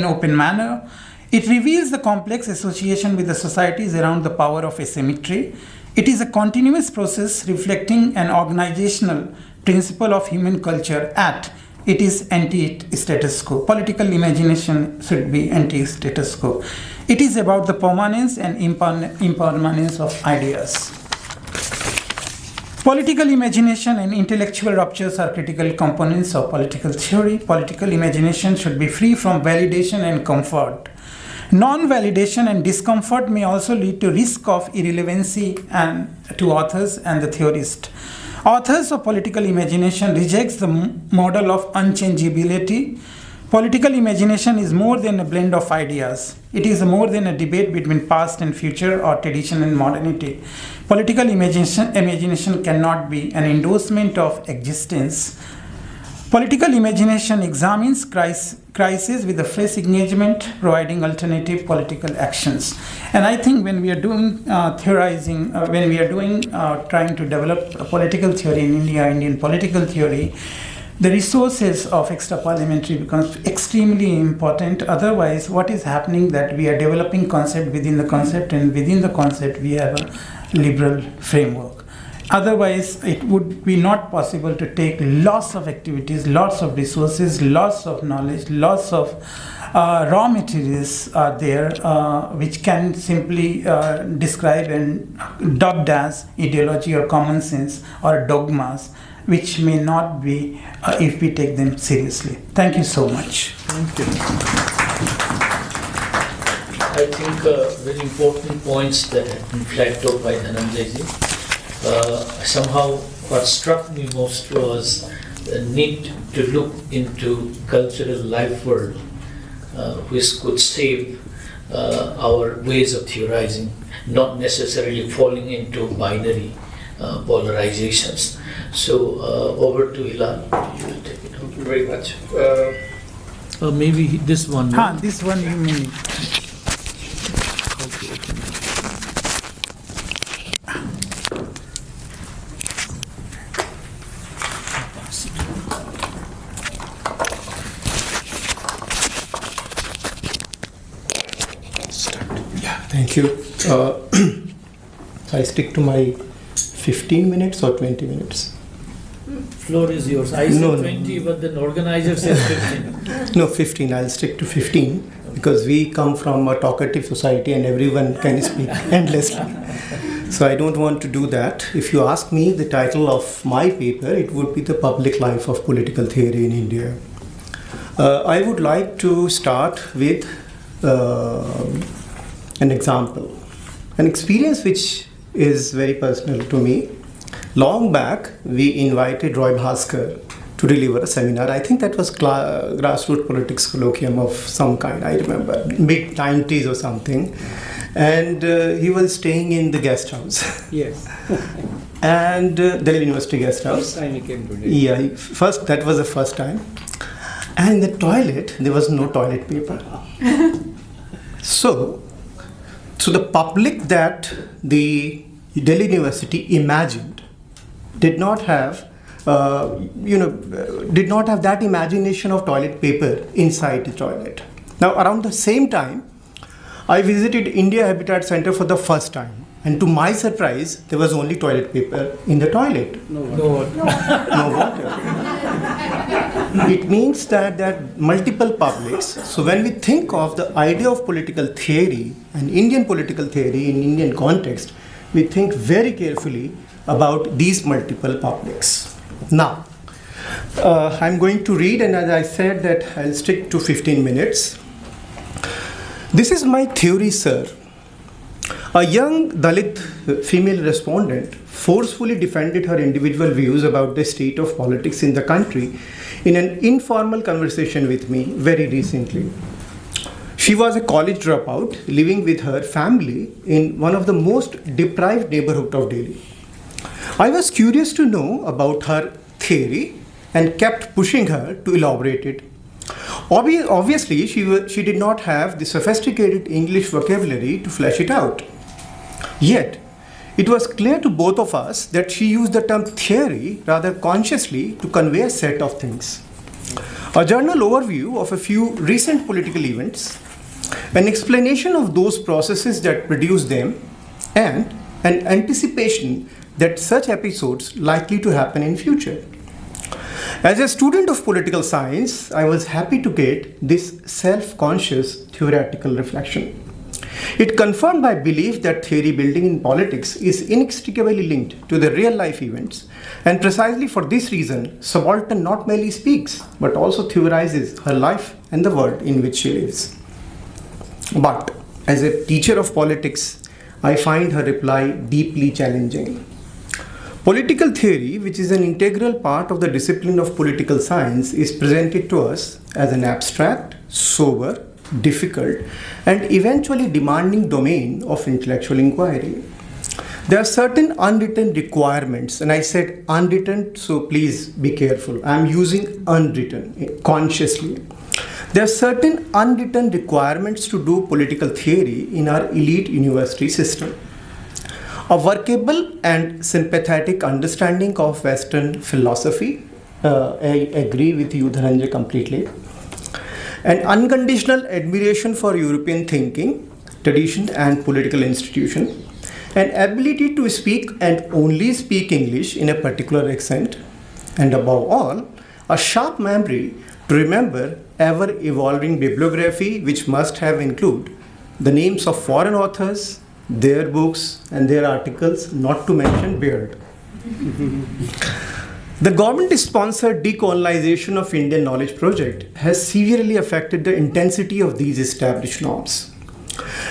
open manner. It reveals the complex association with the societies around the power of asymmetry. It is a continuous process reflecting an organizational principle of human culture at it is anti-status quo. Political imagination should be anti-status quo. It is about the permanence and impermanence of ideas. Political imagination and intellectual ruptures are critical components of political theory. Political imagination should be free from validation and comfort. Non-validation and discomfort may also lead to risk of irrelevancy and to authors and the theorist. Authors of political imagination rejects the model of unchangeability. Political imagination is more than a blend of ideas. It is more than a debate between past and future or tradition and modernity. Political imagination cannot be an endorsement of existence. Political imagination examines crisis with a fresh engagement, providing alternative political actions. And I think when we are doing theorizing, when we are doing trying to develop a political theory in India, Indian political theory, the resources of extra parliamentary becomes extremely important. Otherwise, what is happening that we are developing concept within the concept, and within the concept we have a liberal framework. Otherwise, it would be not possible to take lots of activities, lots of resources, lots of knowledge, lots of raw materials are there, which can simply describe and dubbed as ideology or common sense or dogmas, which may not be if we take them seriously. Thank you so much. Thank you. I think very important points that have been flagged up by Dhananjay ji. Somehow what struck me most was the need to look into cultural life world, which could save our ways of theorizing, not necessarily falling into binary polarizations. So over to Hilal. You will take it. Thank you very much. Maybe this one. This one you mean. Thank you. I stick to my 15 minutes or 20 minutes? Floor is yours. I said 20, but then organizer says 15. No, 15. I'll stick to 15 because we come from a talkative society and everyone can speak endlessly. So I don't want to do that. If you ask me the title of my paper, it would be The Public Life of Political Theory in India. I would like to start with an example, an experience which is very personal to me. Long back, we invited Roy Bhaskar to deliver a seminar. I think that was grassroots politics colloquium of some kind, I remember, mid-90s or something. And he was staying in the guest house. Yes. And Delhi University guest house. First time he came to Delhi. Yeah, that was the first time. And in the toilet, there was no toilet paper. So the public that the Delhi University imagined did not have that imagination of toilet paper inside the toilet. Now, around the same time, I visited India Habitat Center for the first time. And to my surprise, there was only toilet paper in the toilet. No water. No water. It means that multiple publics. So when we think of the idea of political theory and Indian political theory in Indian context, we think very carefully about these multiple publics. Now, I'm going to read, and as I said that I'll stick to 15 minutes. This is my theory, sir. A young Dalit female respondent forcefully defended her individual views about the state of politics in the country in an informal conversation with me very recently. She was a college dropout living with her family in one of the most deprived neighborhoods of Delhi. I was curious to know about her theory and kept pushing her to elaborate it. Obviously, she did not have the sophisticated English vocabulary to flesh it out. Yet, it was clear to both of us that she used the term theory rather consciously to convey a set of things. A journal overview of a few recent political events, an explanation of those processes that produce them, and an anticipation that such episodes likely to happen in future. As a student of political science, I was happy to get this self-conscious theoretical reflection. It confirmed my belief that theory building in politics is inextricably linked to the real-life events, and precisely for this reason, subaltern not merely speaks, but also theorizes her life and the world in which she lives. But, as a teacher of politics, I find her reply deeply challenging. Political theory, which is an integral part of the discipline of political science, is presented to us as an abstract, sober, difficult, and eventually demanding domain of intellectual inquiry. There are certain unwritten requirements, and I said unwritten, so please be careful. I'm using unwritten consciously. There are certain unwritten requirements to do political theory in our elite university system. A workable and sympathetic understanding of Western philosophy, I agree with you, Dhananjay, completely. An unconditional admiration for European thinking, tradition, and political institution. An ability to speak and only speak English in a particular accent. And above all, a sharp memory to remember ever-evolving bibliography, which must have include the names of foreign authors, their books and their articles, not to mention Beard. The government-sponsored decolonization of Indian Knowledge Project has severely affected the intensity of these established norms.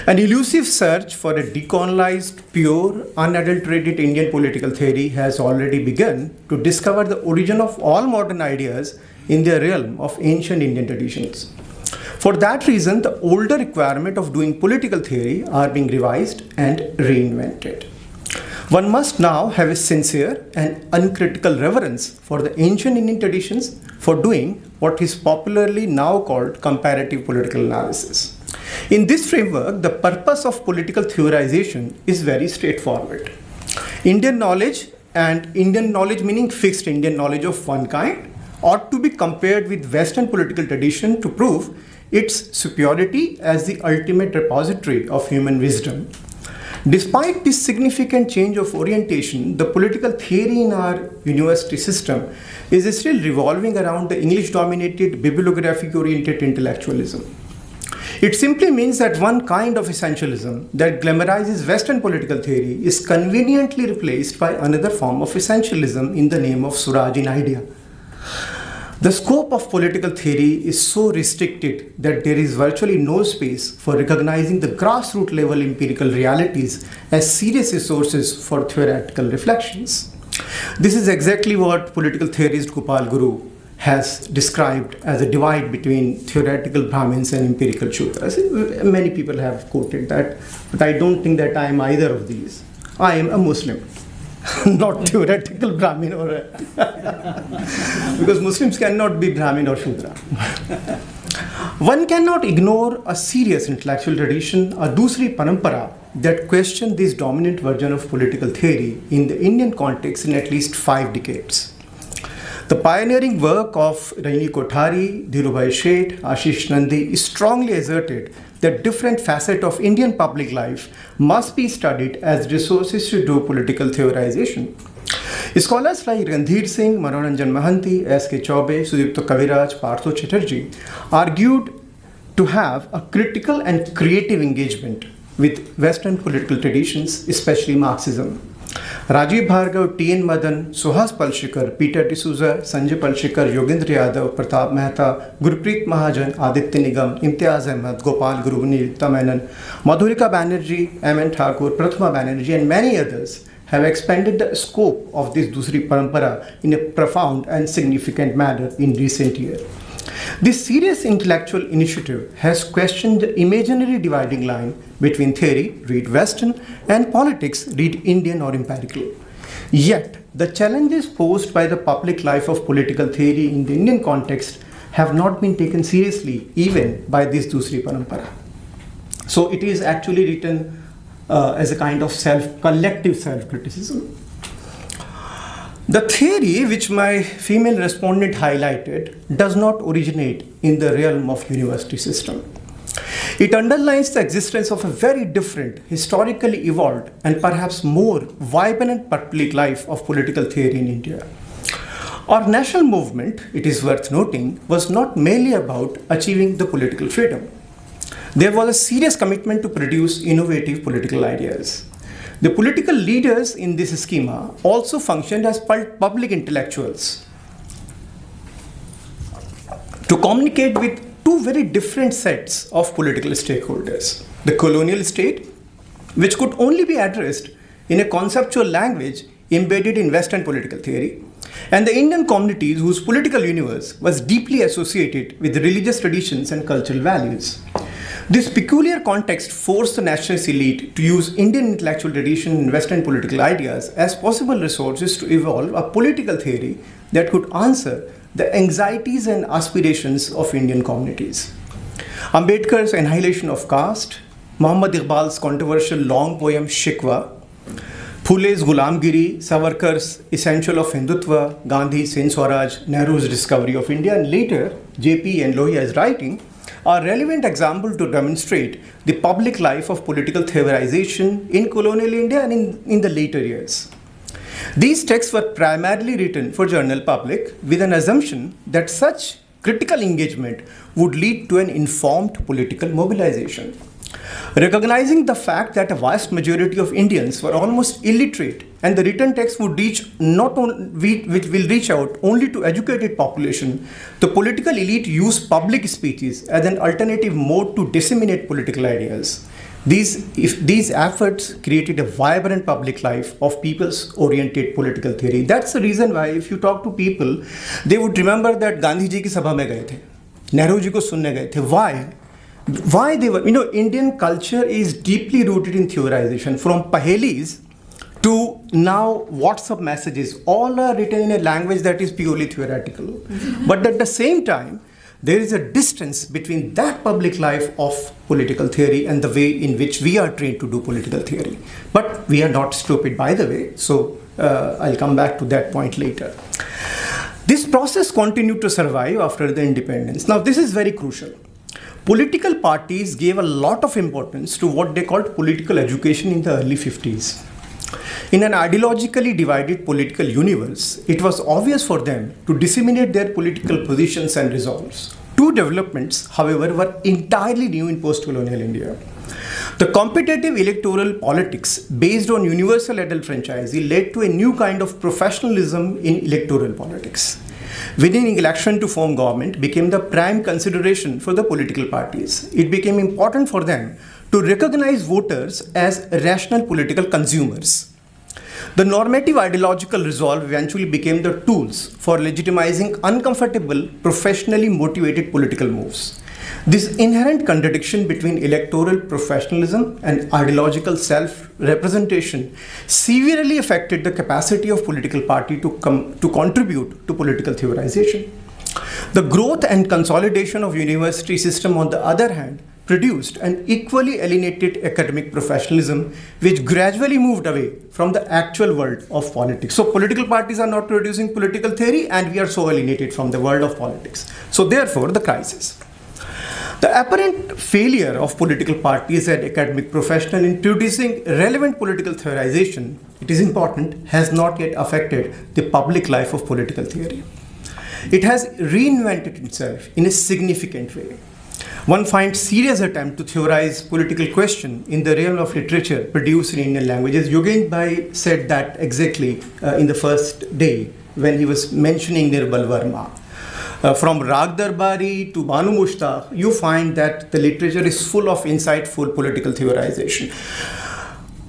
An elusive search for a decolonized, pure, unadulterated Indian political theory has already begun to discover the origin of all modern ideas in the realm of ancient Indian traditions. For that reason, the older requirement of doing political theory are being revised and reinvented. One must now have a sincere and uncritical reverence for the ancient Indian traditions for doing what is popularly now called comparative political analysis. In this framework, the purpose of political theorization is very straightforward. Indian knowledge, and Indian knowledge meaning fixed Indian knowledge of one kind, ought to be compared with Western political tradition to prove its superiority as the ultimate repository of human wisdom. Despite this significant change of orientation, the political theory in our university system is still revolving around the English-dominated, bibliographic-oriented intellectualism. It simply means that one kind of essentialism that glamorizes Western political theory is conveniently replaced by another form of essentialism in the name of Swaraj idea. The scope of political theory is so restricted that there is virtually no space for recognizing the grassroots level empirical realities as serious resources for theoretical reflections. This is exactly what political theorist Gopal Guru has described as a divide between theoretical Brahmins and empirical Shudras. Many people have quoted that, but I don't think that I am either of these. I am a Muslim, not theoretical Brahmin or because Muslims cannot be Brahmin or Shudra. One cannot ignore a serious intellectual tradition, a dusri parampara, that questioned this dominant version of political theory in the Indian context in at least 5 decades. The pioneering work of Rajni Kothari, Dhirubhai Sheth, Ashish Nandi strongly asserted that different facets of Indian public life must be studied as resources to do political theorization. Scholars like Randhir Singh, Manoranjan Mahanti, S.K. Chaube, Sudipto Kaviraj, Partho Chatterjee argued to have a critical and creative engagement with Western political traditions, especially Marxism. Rajiv Bhargav, T.N. Madan, Suhas Palshikar, Peter D'Souza, Sanjay Palshikar, Yogendra Yadav, Pratap Mehta, Gurpreet Mahajan, Aditya Nigam, Imtiaz Ahmed, Gopal Guru, Nilita Menon, Madhurika Banerjee, M.N. Thakur, Prathama Banerjee, and many others have expanded the scope of this Dusri Parampara in a profound and significant manner in recent years. This serious intellectual initiative has questioned the imaginary dividing line between theory, read Western, and politics, read Indian or empirical. Yet, the challenges posed by the public life of political theory in the Indian context have not been taken seriously even by this Dusri Parampara. So it is actually written as a kind of collective self-criticism. The theory which my female respondent highlighted does not originate in the realm of university system. It underlines the existence of a very different, historically evolved, and perhaps more vibrant public life of political theory in India. Our national movement, it is worth noting, was not merely about achieving the political freedom. There was a serious commitment to produce innovative political ideas. The political leaders in this schema also functioned as public intellectuals to communicate with 2 very different sets of political stakeholders. The colonial state, which could only be addressed in a conceptual language embedded in Western political theory, and the Indian communities whose political universe was deeply associated with religious traditions and cultural values. This peculiar context forced the nationalist elite to use Indian intellectual tradition and Western political ideas as possible resources to evolve a political theory that could answer the anxieties and aspirations of Indian communities. Ambedkar's Annihilation of Caste, Muhammad Iqbal's controversial long poem Shikwa, Phule's Gulamgiri, Savarkar's Essential of Hindutva, Gandhi's Hind Swaraj, Nehru's Discovery of India, and later J.P. and Lohia's writing are relevant examples to demonstrate the public life of political theorization in colonial India and in the later years. These texts were primarily written for general public with an assumption that such critical engagement would lead to an informed political mobilization. Recognizing the fact that a vast majority of Indians were almost illiterate and the written text would reach which will reach out only to educated population, the political elite used public speeches as an alternative mode to disseminate political ideas. These efforts created a vibrant public life of people's-oriented political theory. That's the reason why if you talk to people, they would remember that Gandhi ji ki sabha mein gaye the, Nehru ji ko sunne gaye the. Why? Why they were, Indian culture is deeply rooted in theorization. From pahelis to now WhatsApp messages, all are written in a language that is purely theoretical. But at the same time, there is a distance between that public life of political theory and the way in which we are trained to do political theory. But we are not stupid, by the way, so I'll come back to that point later. This process continued to survive after the independence. Now, this is very crucial. Political parties gave a lot of importance to what they called political education in the early 50s. In an ideologically divided political universe, it was obvious for them to disseminate their political positions and resolves. Two developments, however, were entirely new in post-colonial India. The competitive electoral politics based on universal adult franchisee led to a new kind of professionalism in electoral politics. Winning election to form government became the prime consideration for the political parties. It became important for them to recognize voters as rational political consumers. The normative ideological resolve eventually became the tools for legitimizing uncomfortable, professionally motivated political moves. This inherent contradiction between electoral professionalism and ideological self-representation severely affected the capacity of political party to contribute to political theorization. The growth and consolidation of university system, on the other hand, produced an equally alienated academic professionalism which gradually moved away from the actual world of politics. So political parties are not producing political theory, and we are so alienated from the world of politics. So therefore, the crisis. The apparent failure of political parties and academic professionals in producing relevant political theorization, it is important, has not yet affected the public life of political theory. It has reinvented itself in a significant way. One finds serious attempt to theorize political question in the realm of literature produced in Indian languages. Yogen Bhai said that exactly in the first day when he was mentioning Nirbal Verma. From Rag Darbari to Banu Mushtaq, you find that the literature is full of insightful political theorization.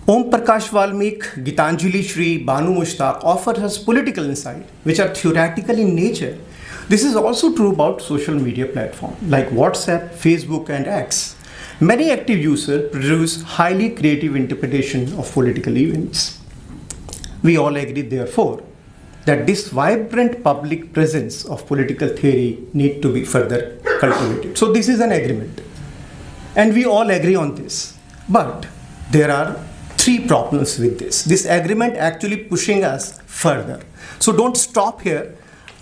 Om Prakash Valmik, Gitanjali Shri, Banu Mushtaq offer us political insight, which are theoretical in nature. This is also true about social media platforms like WhatsApp, Facebook, and X. Many active users produce highly creative interpretation of political events. We all agree, therefore, that this vibrant public presence of political theory need to be further cultivated. So this is an agreement. And we all agree on this. But there are three problems with this. This agreement actually pushing us further. So don't stop here.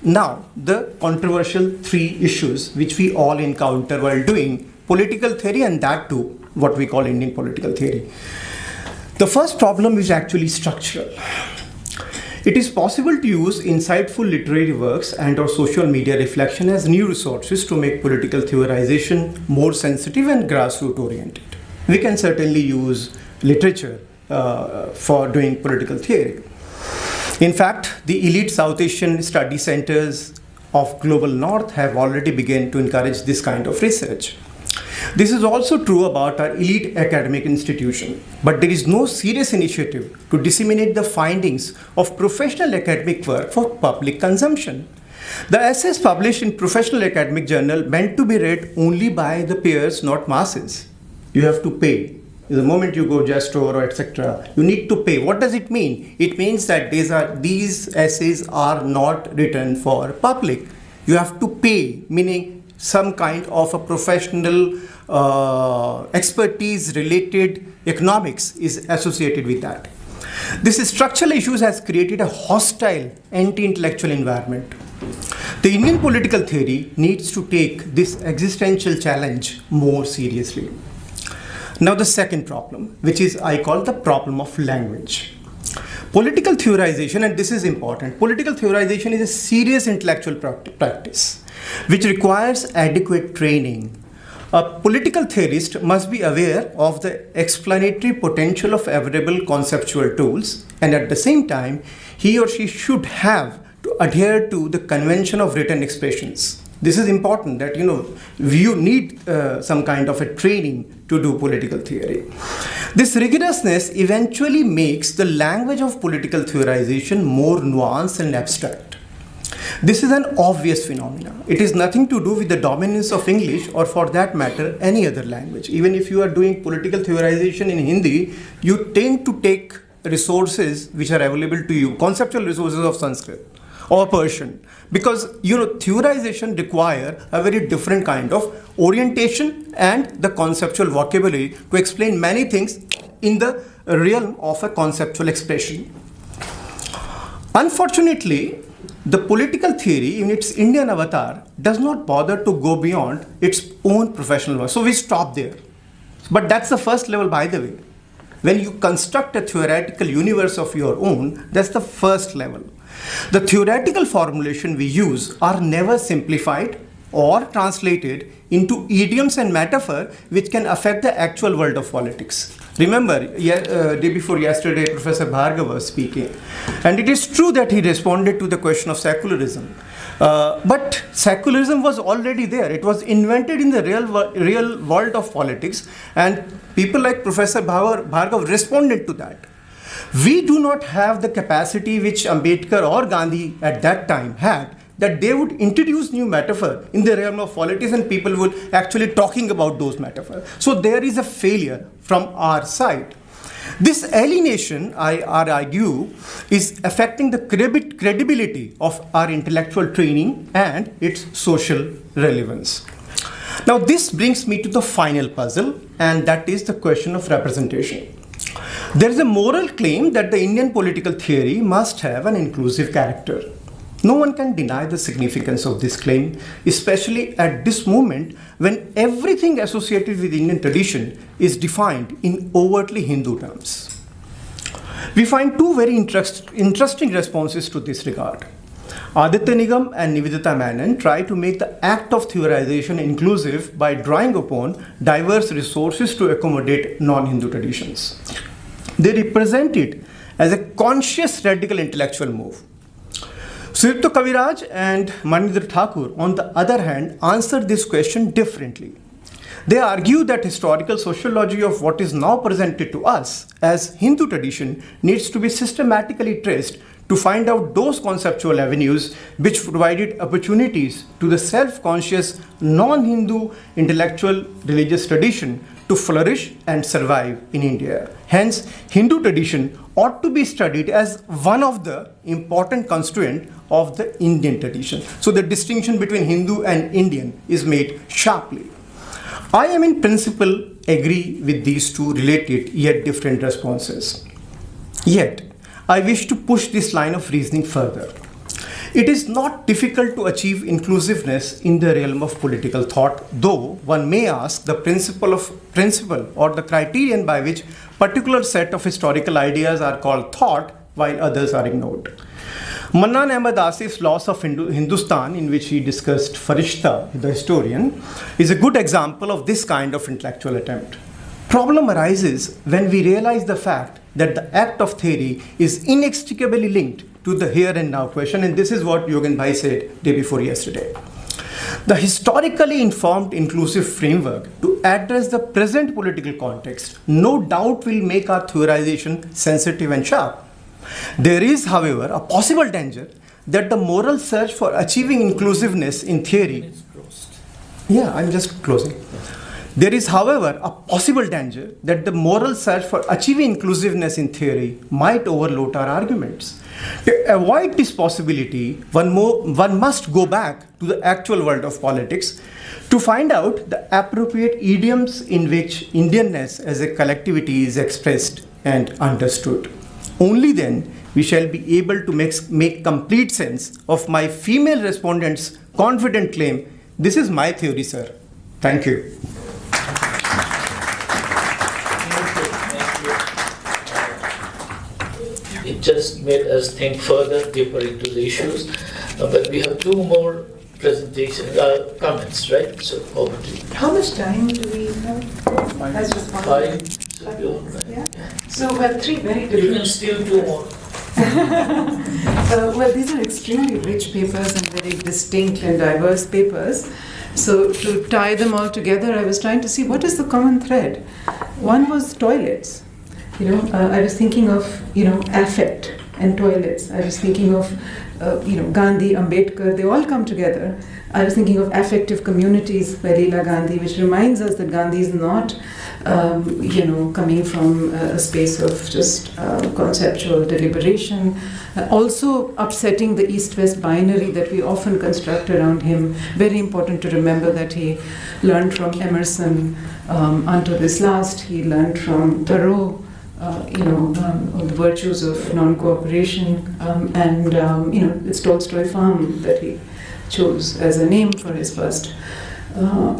Now, the controversial three issues which we all encounter while doing political theory, and that too, what we call Indian political theory. The first problem is actually structural. It is possible to use insightful literary works and or social media reflection as new resources to make political theorization more sensitive and grassroots oriented. We can certainly use literature for doing political theory. In fact, the elite South Asian study centers of global north have already begun to encourage this kind of research. This is also true about our elite academic institution, but there is no serious initiative to disseminate the findings of professional academic work for public consumption. The essays published in professional academic journal meant to be read only by the peers, not masses. You have to pay. The moment you go Gestor or etc., you need to pay. What does it mean? It means that these essays are not written for public. You have to pay, meaning some kind of a professional expertise related economics is associated with that. This structural issues has created a hostile anti-intellectual environment. The Indian political theory needs to take this existential challenge more seriously. Now the second problem, which is I call the problem of language. Political theorization, and this is important, political theorization is a serious intellectual practice which requires adequate training. A political theorist must be aware of the explanatory potential of available conceptual tools, and at the same time, he or she should have to adhere to the convention of written expressions. This is important that, you need some kind of a training to do political theory. This rigorousness eventually makes the language of political theorization more nuanced and abstract. This is an obvious phenomenon. It is nothing to do with the dominance of English or, for that matter, any other language. Even if you are doing political theorization in Hindi, you tend to take resources which are available to you, conceptual resources of Sanskrit or Persian, because theorization require a very different kind of orientation and the conceptual vocabulary to explain many things in the realm of a conceptual expression. Unfortunately, the political theory in its Indian avatar does not bother to go beyond its own professional work. So we stop there. But that's the first level, by the way. When you construct a theoretical universe of your own, that's the first level. The theoretical formulation we use are never simplified or translated into idioms and metaphor which can affect the actual world of politics. Remember, day before yesterday, Professor Bhargava was speaking, and it is true that he responded to the question of secularism. But secularism was already there. It was invented in the real world of politics, and people like Professor Bhargava responded to that. We do not have the capacity which Ambedkar or Gandhi at that time had, that they would introduce new metaphor in the realm of politics and people would actually talking about those metaphors. So there is a failure from our side. This alienation, I argue, is affecting the credibility of our intellectual training and its social relevance. Now this brings me to the final puzzle, and that is the question of representation. There is a moral claim that the Indian political theory must have an inclusive character. No one can deny the significance of this claim, especially at this moment when everything associated with Indian tradition is defined in overtly Hindu terms. We find two very interesting responses to this regard. Aditya Nigam and Nivedita Menon try to make the act of theorization inclusive by drawing upon diverse resources to accommodate non-Hindu traditions. They represent it as a conscious radical intellectual move. Suyukta Kaviraj and Manindra Thakur, on the other hand, answer this question differently. They argue that historical sociology of what is now presented to us as Hindu tradition needs to be systematically traced to find out those conceptual avenues which provided opportunities to the self-conscious non-Hindu intellectual religious tradition to flourish and survive in India. Hence, Hindu tradition ought to be studied as one of the important constituents of the Indian tradition. So the distinction between Hindu and Indian is made sharply. I am in principle agree with these two related yet different responses. Yet, I wish to push this line of reasoning further. It is not difficult to achieve inclusiveness in the realm of political thought, though one may ask the principle or the criterion by which particular set of historical ideas are called thought while others are ignored. Mannan Ahmad Asif's Loss of Hindustan, in which he discussed Farishta, the historian, is a good example of this kind of intellectual attempt. Problem arises when we realize the fact that the act of theory is inextricably linked to the here and now question, and this is what Yogen Bhai said day before yesterday. The historically informed inclusive framework to address the present political context no doubt will make our theorization sensitive and sharp. There is, however, a possible danger that the moral search for achieving inclusiveness in theory. Yeah, I'm just closing. There is, however, a possible danger that the moral search for achieving inclusiveness in theory might overload our arguments. To avoid this possibility, one must go back to the actual world of politics to find out the appropriate idioms in which Indianness as a collectivity is expressed and understood. Only then we shall be able to make complete sense of my female respondent's confident claim, "This is my theory, sir." Thank you. It just made us think further, deeper into the issues. But we have two more comments, right? So over to you. How much time do we have? As just one. 5 should be all right. Yeah. So, well, three very You different. can steal 2 more. Well, these are extremely rich papers and very distinct and diverse papers. So, to tie them all together, I was trying to see what is the common thread. One was toilets. I was thinking of, affect and toilets. I was thinking of, Gandhi, Ambedkar, they all come together. I was thinking of affective communities by Leela Gandhi, which reminds us that Gandhi is not, coming from a space of just conceptual deliberation. Also upsetting the East-West binary that we often construct around him. Very important to remember that he learned from Emerson until this last. He learned from Thoreau. The virtues of non-cooperation, and it's Tolstoy farm that he chose as a name for his first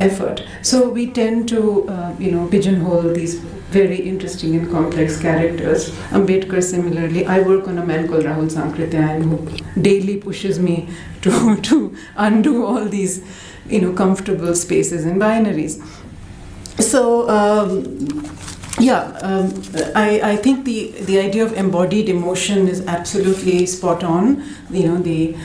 effort. So we tend to, pigeonhole these very interesting and complex characters. Ambedkar similarly. I work on a man called Rahul Sankrityayan who daily pushes me to undo all these comfortable spaces and binaries. So, I think the idea of embodied emotion is absolutely spot on. The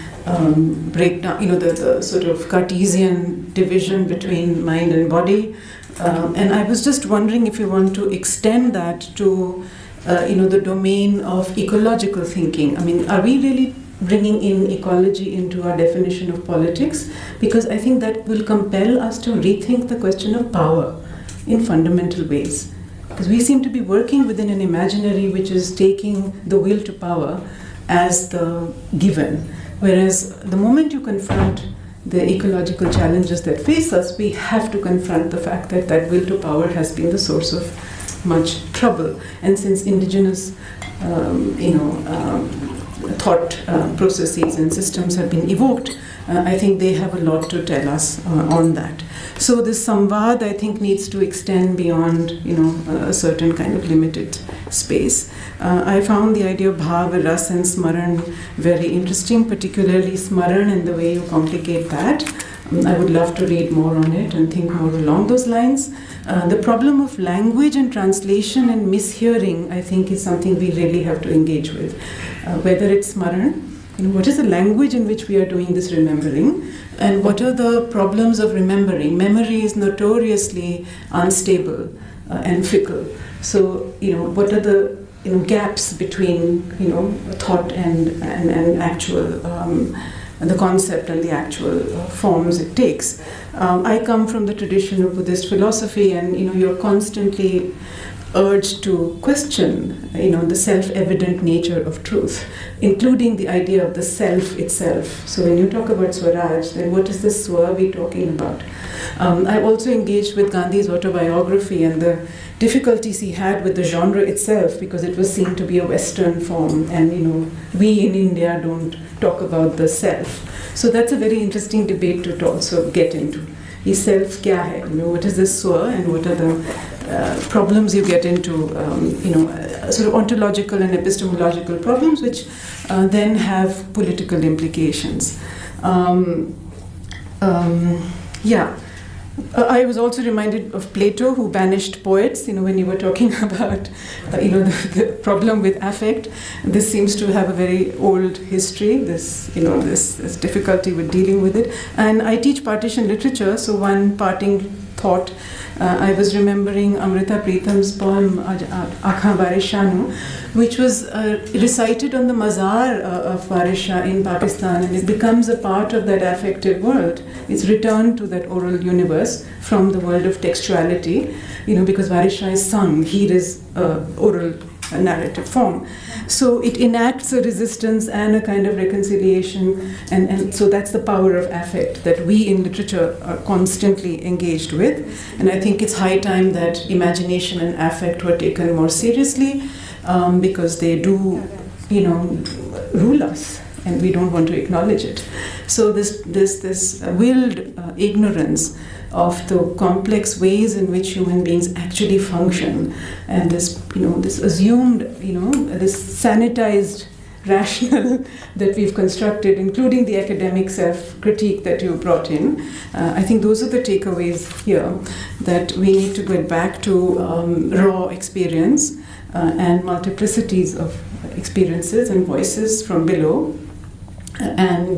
breakdown, the sort of Cartesian division between mind and body. And I was just wondering if you want to extend that to, the domain of ecological thinking. I mean, are we really bringing in ecology into our definition of politics? Because I think that will compel us to rethink the question of power in fundamental ways. Because we seem to be working within an imaginary which is taking the will to power as the given. Whereas the moment you confront the ecological challenges that face us, we have to confront the fact that that will to power has been the source of much trouble. And since indigenous, thought processes and systems have been evoked, I think they have a lot to tell us on that. So this samvad, I think, needs to extend beyond, a certain kind of limited space. I found the idea of bhav, ras and smaran very interesting, particularly smaran and the way you complicate that. I would love to read more on it and think more along those lines. The problem of language and translation and mishearing, I think, is something we really have to engage with. Whether it's smaran, what is the language in which we are doing this remembering, and what are the problems of remembering? Memory is notoriously unstable and fickle. So, what are the gaps between thought and actual the concept and the actual forms it takes. I come from the tradition of Buddhist philosophy, and you're constantly urged to question the self-evident nature of truth, including the idea of the self itself. So when you talk about swaraj, then what is this swa we're talking about? I also engaged with Gandhi's autobiography and the difficulties he had with the genre itself, because it was seen to be a Western form, and we in India don't talk about the self. So that's a very interesting debate to also get into. Is self kya hai? What is this swa, and what are the problems you get into, sort of ontological and epistemological problems, which then have political implications. I was also reminded of Plato, who banished poets. When you were talking about, the problem with affect, this seems to have a very old history. This difficulty with dealing with it. And I teach partition literature, so one parting thought. I was remembering Amrita Preetham's poem Aakhan Varishanu, which was recited on the mazar of Varisha in Pakistan, and it becomes a part of that affective world. It's returned to that oral universe from the world of textuality, because Varisha is sung, here is oral narrative form. So it enacts a resistance and a kind of reconciliation, and so that's the power of affect that we in literature are constantly engaged with. And I think it's high time that imagination and affect were taken more seriously, because they do, rule us, and we don't want to acknowledge it. So this willed ignorance of the complex ways in which human beings actually function, and this assumed, this sanitized rational that we've constructed, including the academic self-critique that you brought in. I think those are the takeaways here, that we need to get back to raw experience and multiplicities of experiences and voices from below, and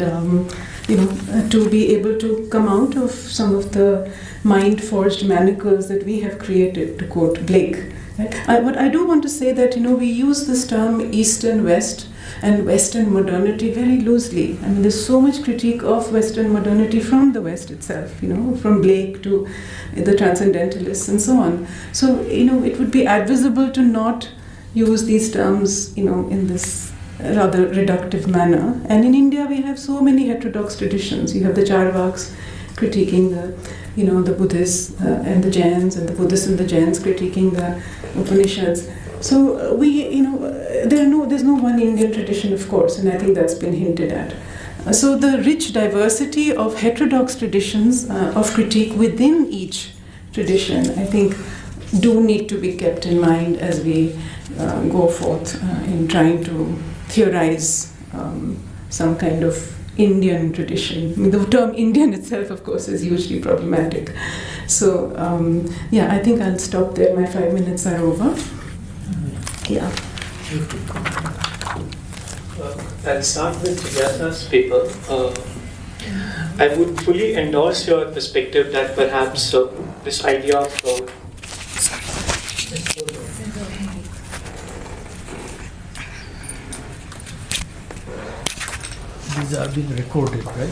to be able to come out of some of the mind-forged manacles that we have created, to quote Blake. Right? But I do want to say that we use this term East and West and Western modernity very loosely. I mean, there's so much critique of Western modernity from the West itself, from Blake to the Transcendentalists and so on. So, it would be advisable to not use these terms, in this rather reductive manner. And in India, we have so many heterodox traditions. You have the Charvaks critiquing the Buddhists and the Jains, and the Buddhists and the Jains critiquing the Upanishads. So there's no one Indian tradition, of course, and I think that's been hinted at. So the rich diversity of heterodox traditions of critique within each tradition, I think, do need to be kept in mind as we go forth in trying to theorize some kind of Indian tradition. The term Indian itself, of course, is hugely problematic. So, I think I'll stop there. My 5 minutes are over. Yeah. I'll start with Jigyasa's paper. I would fully endorse your perspective that perhaps this idea of These are being recorded, right?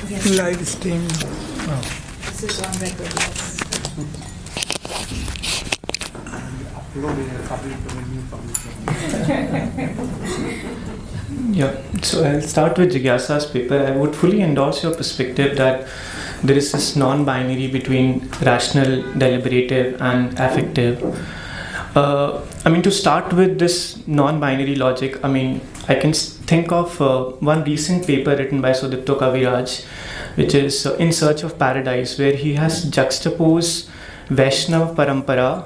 Yes. Live stream. This is on record, yes. Yeah, so I'll start with Jigyasa's paper. I would fully endorse your perspective that there is this non-binary between rational, deliberative, and affective. To start with this non-binary logic, I can think of one recent paper written by Sudipto Kaviraj, which is In Search of Paradise, where he has juxtaposed Vaishnav Parampara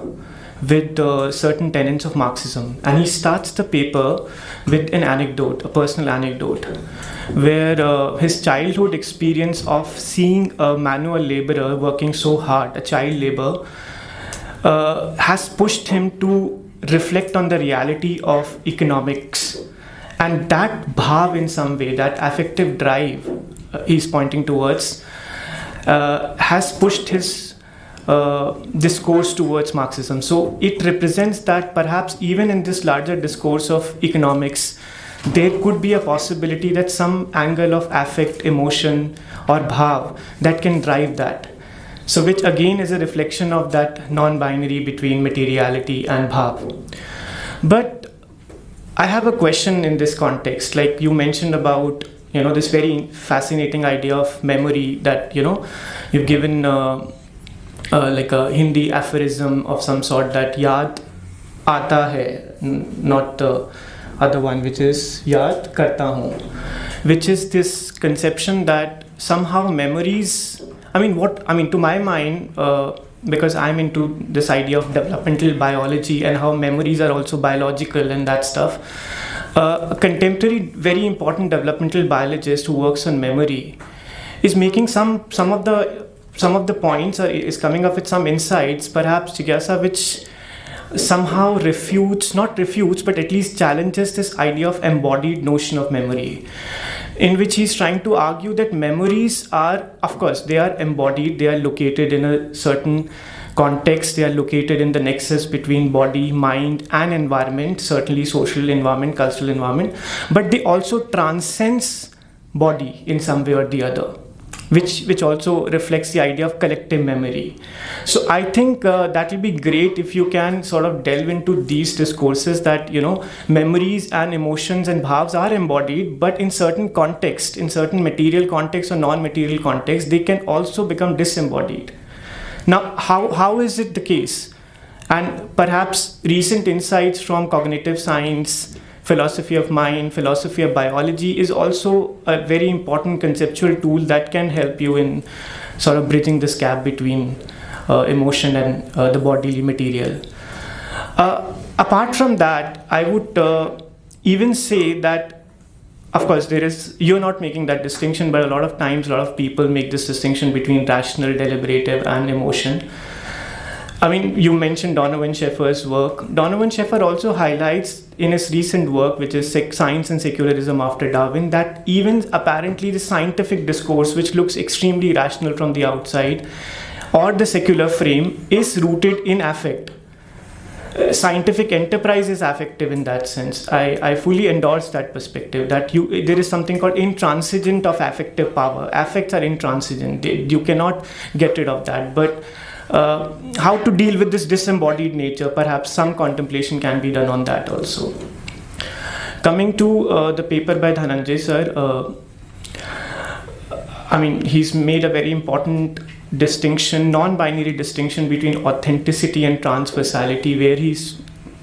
with certain tenets of Marxism. And he starts the paper with an anecdote, a personal anecdote, where his childhood experience of seeing a manual laborer working so hard, a child labor, has pushed him to reflect on the reality of economics. And that bhav in some way, that affective drive he's pointing towards, has pushed his discourse towards Marxism. So it represents that perhaps even in this larger discourse of economics, there could be a possibility that some angle of affect, emotion, or bhav that can drive that. So which again is a reflection of that non-binary between materiality and bhav. But I have a question in this context. Like you mentioned about, this very fascinating idea of memory that, you've given like a Hindi aphorism of some sort that yaad aata hai, not the other one, which is yaad karta hu, which is this conception that somehow memories, to my mind, because I'm into this idea of developmental biology and how memories are also biological and that stuff, a contemporary very important developmental biologist who works on memory is making some of the points, or is coming up with some insights, perhaps Jigyasa, which somehow not refutes, but at least challenges this idea of embodied notion of memory, in which he's trying to argue that memories are, of course, they are embodied, they are located in a certain context, they are located in the nexus between body, mind, and environment, certainly social environment, cultural environment, but they also transcends body in some way or the other, which also reflects the idea of collective memory. So I think that will be great if you can sort of delve into these discourses that, memories and emotions and bhavs are embodied, but in certain context, in certain material context or non-material context, they can also become disembodied. Now, how is it the case? And perhaps recent insights from cognitive science, philosophy of mind, philosophy of biology is also a very important conceptual tool that can help you in sort of bridging this gap between emotion and the bodily material. Apart from that, I would even say that, of course, you're not making that distinction, but a lot of times, a lot of people make this distinction between rational, deliberative, and emotion. You mentioned Donovan Sheffer's work. Donovan Sheffer also highlights in his recent work, which is Science and Secularism After Darwin, that even apparently the scientific discourse, which looks extremely rational from the outside, or the secular frame, is rooted in affect. Scientific enterprise is affective in that sense. I fully endorse that perspective, that there is something called intransigent of affective power. Affects are intransigent. You cannot get rid of that. But how to deal with this disembodied nature, perhaps some contemplation can be done on that also. Coming to the paper by Dhananjay sir, he's made a very important distinction, non-binary distinction between authenticity and transversality, where he's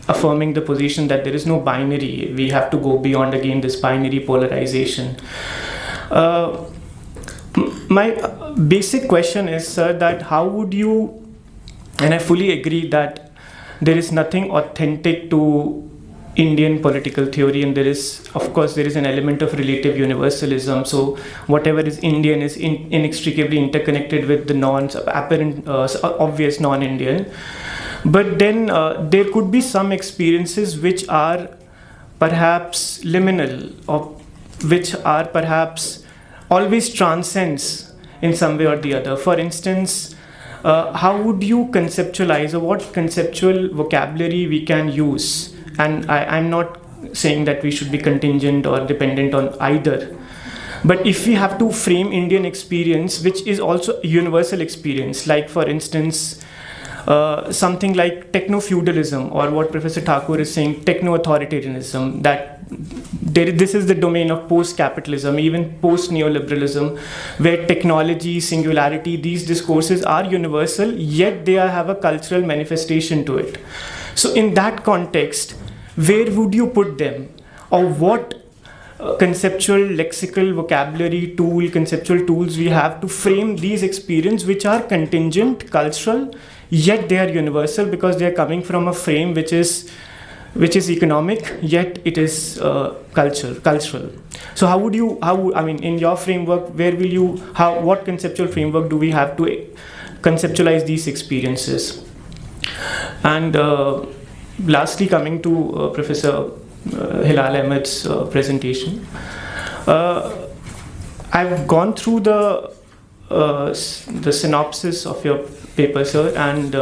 affirming the position that there is no binary. We have to go beyond again this binary polarization. My basic question is, sir, that how would you, and I fully agree that there is nothing authentic to Indian political theory, and there is an element of relative universalism. So whatever is Indian is inextricably interconnected with the obvious non-Indian. But then there could be some experiences which are perhaps liminal, or which are perhaps always transcends in some way or the other. For instance, how would you conceptualize, or what conceptual vocabulary we can use? And I'm not saying that we should be contingent or dependent on either. But if we have to frame Indian experience, which is also a universal experience, like for instance, something like techno-feudalism, or what Professor Thakur is saying, techno-authoritarianism, that this is the domain of post-capitalism, even post-neoliberalism, where technology, singularity, these discourses are universal, yet they have a cultural manifestation to it. So in that context, where would you put them? Or what conceptual, lexical, vocabulary tool, conceptual tools we have to frame these experiences which are contingent, cultural, yet they are universal because they are coming from a frame which is economic, yet it is cultural. So in your framework, what conceptual framework do we have to conceptualize these experiences? And lastly, coming to Professor Hilal Ahmed's presentation, I've gone through the synopsis of your paper, sir, and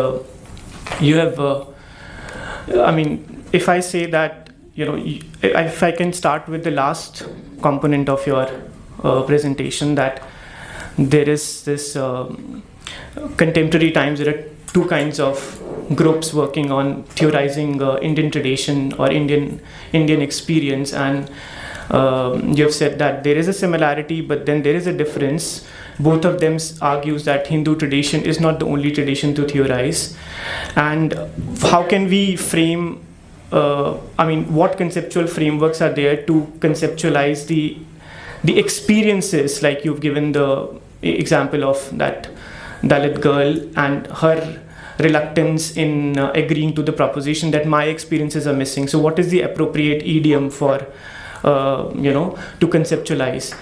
you have, if I say that, if I can start with the last component of your presentation, that there is this contemporary times, there are two kinds of groups working on theorizing Indian tradition or Indian experience, and you have said that there is a similarity, but then there is a difference. Both of them argues that Hindu tradition is not the only tradition to theorize, and how can we frame? What conceptual frameworks are there to conceptualize the experiences? Like you've given the example of that Dalit girl and her reluctance in agreeing to the proposition that my experiences are missing. So what is the appropriate idiom for, to conceptualize?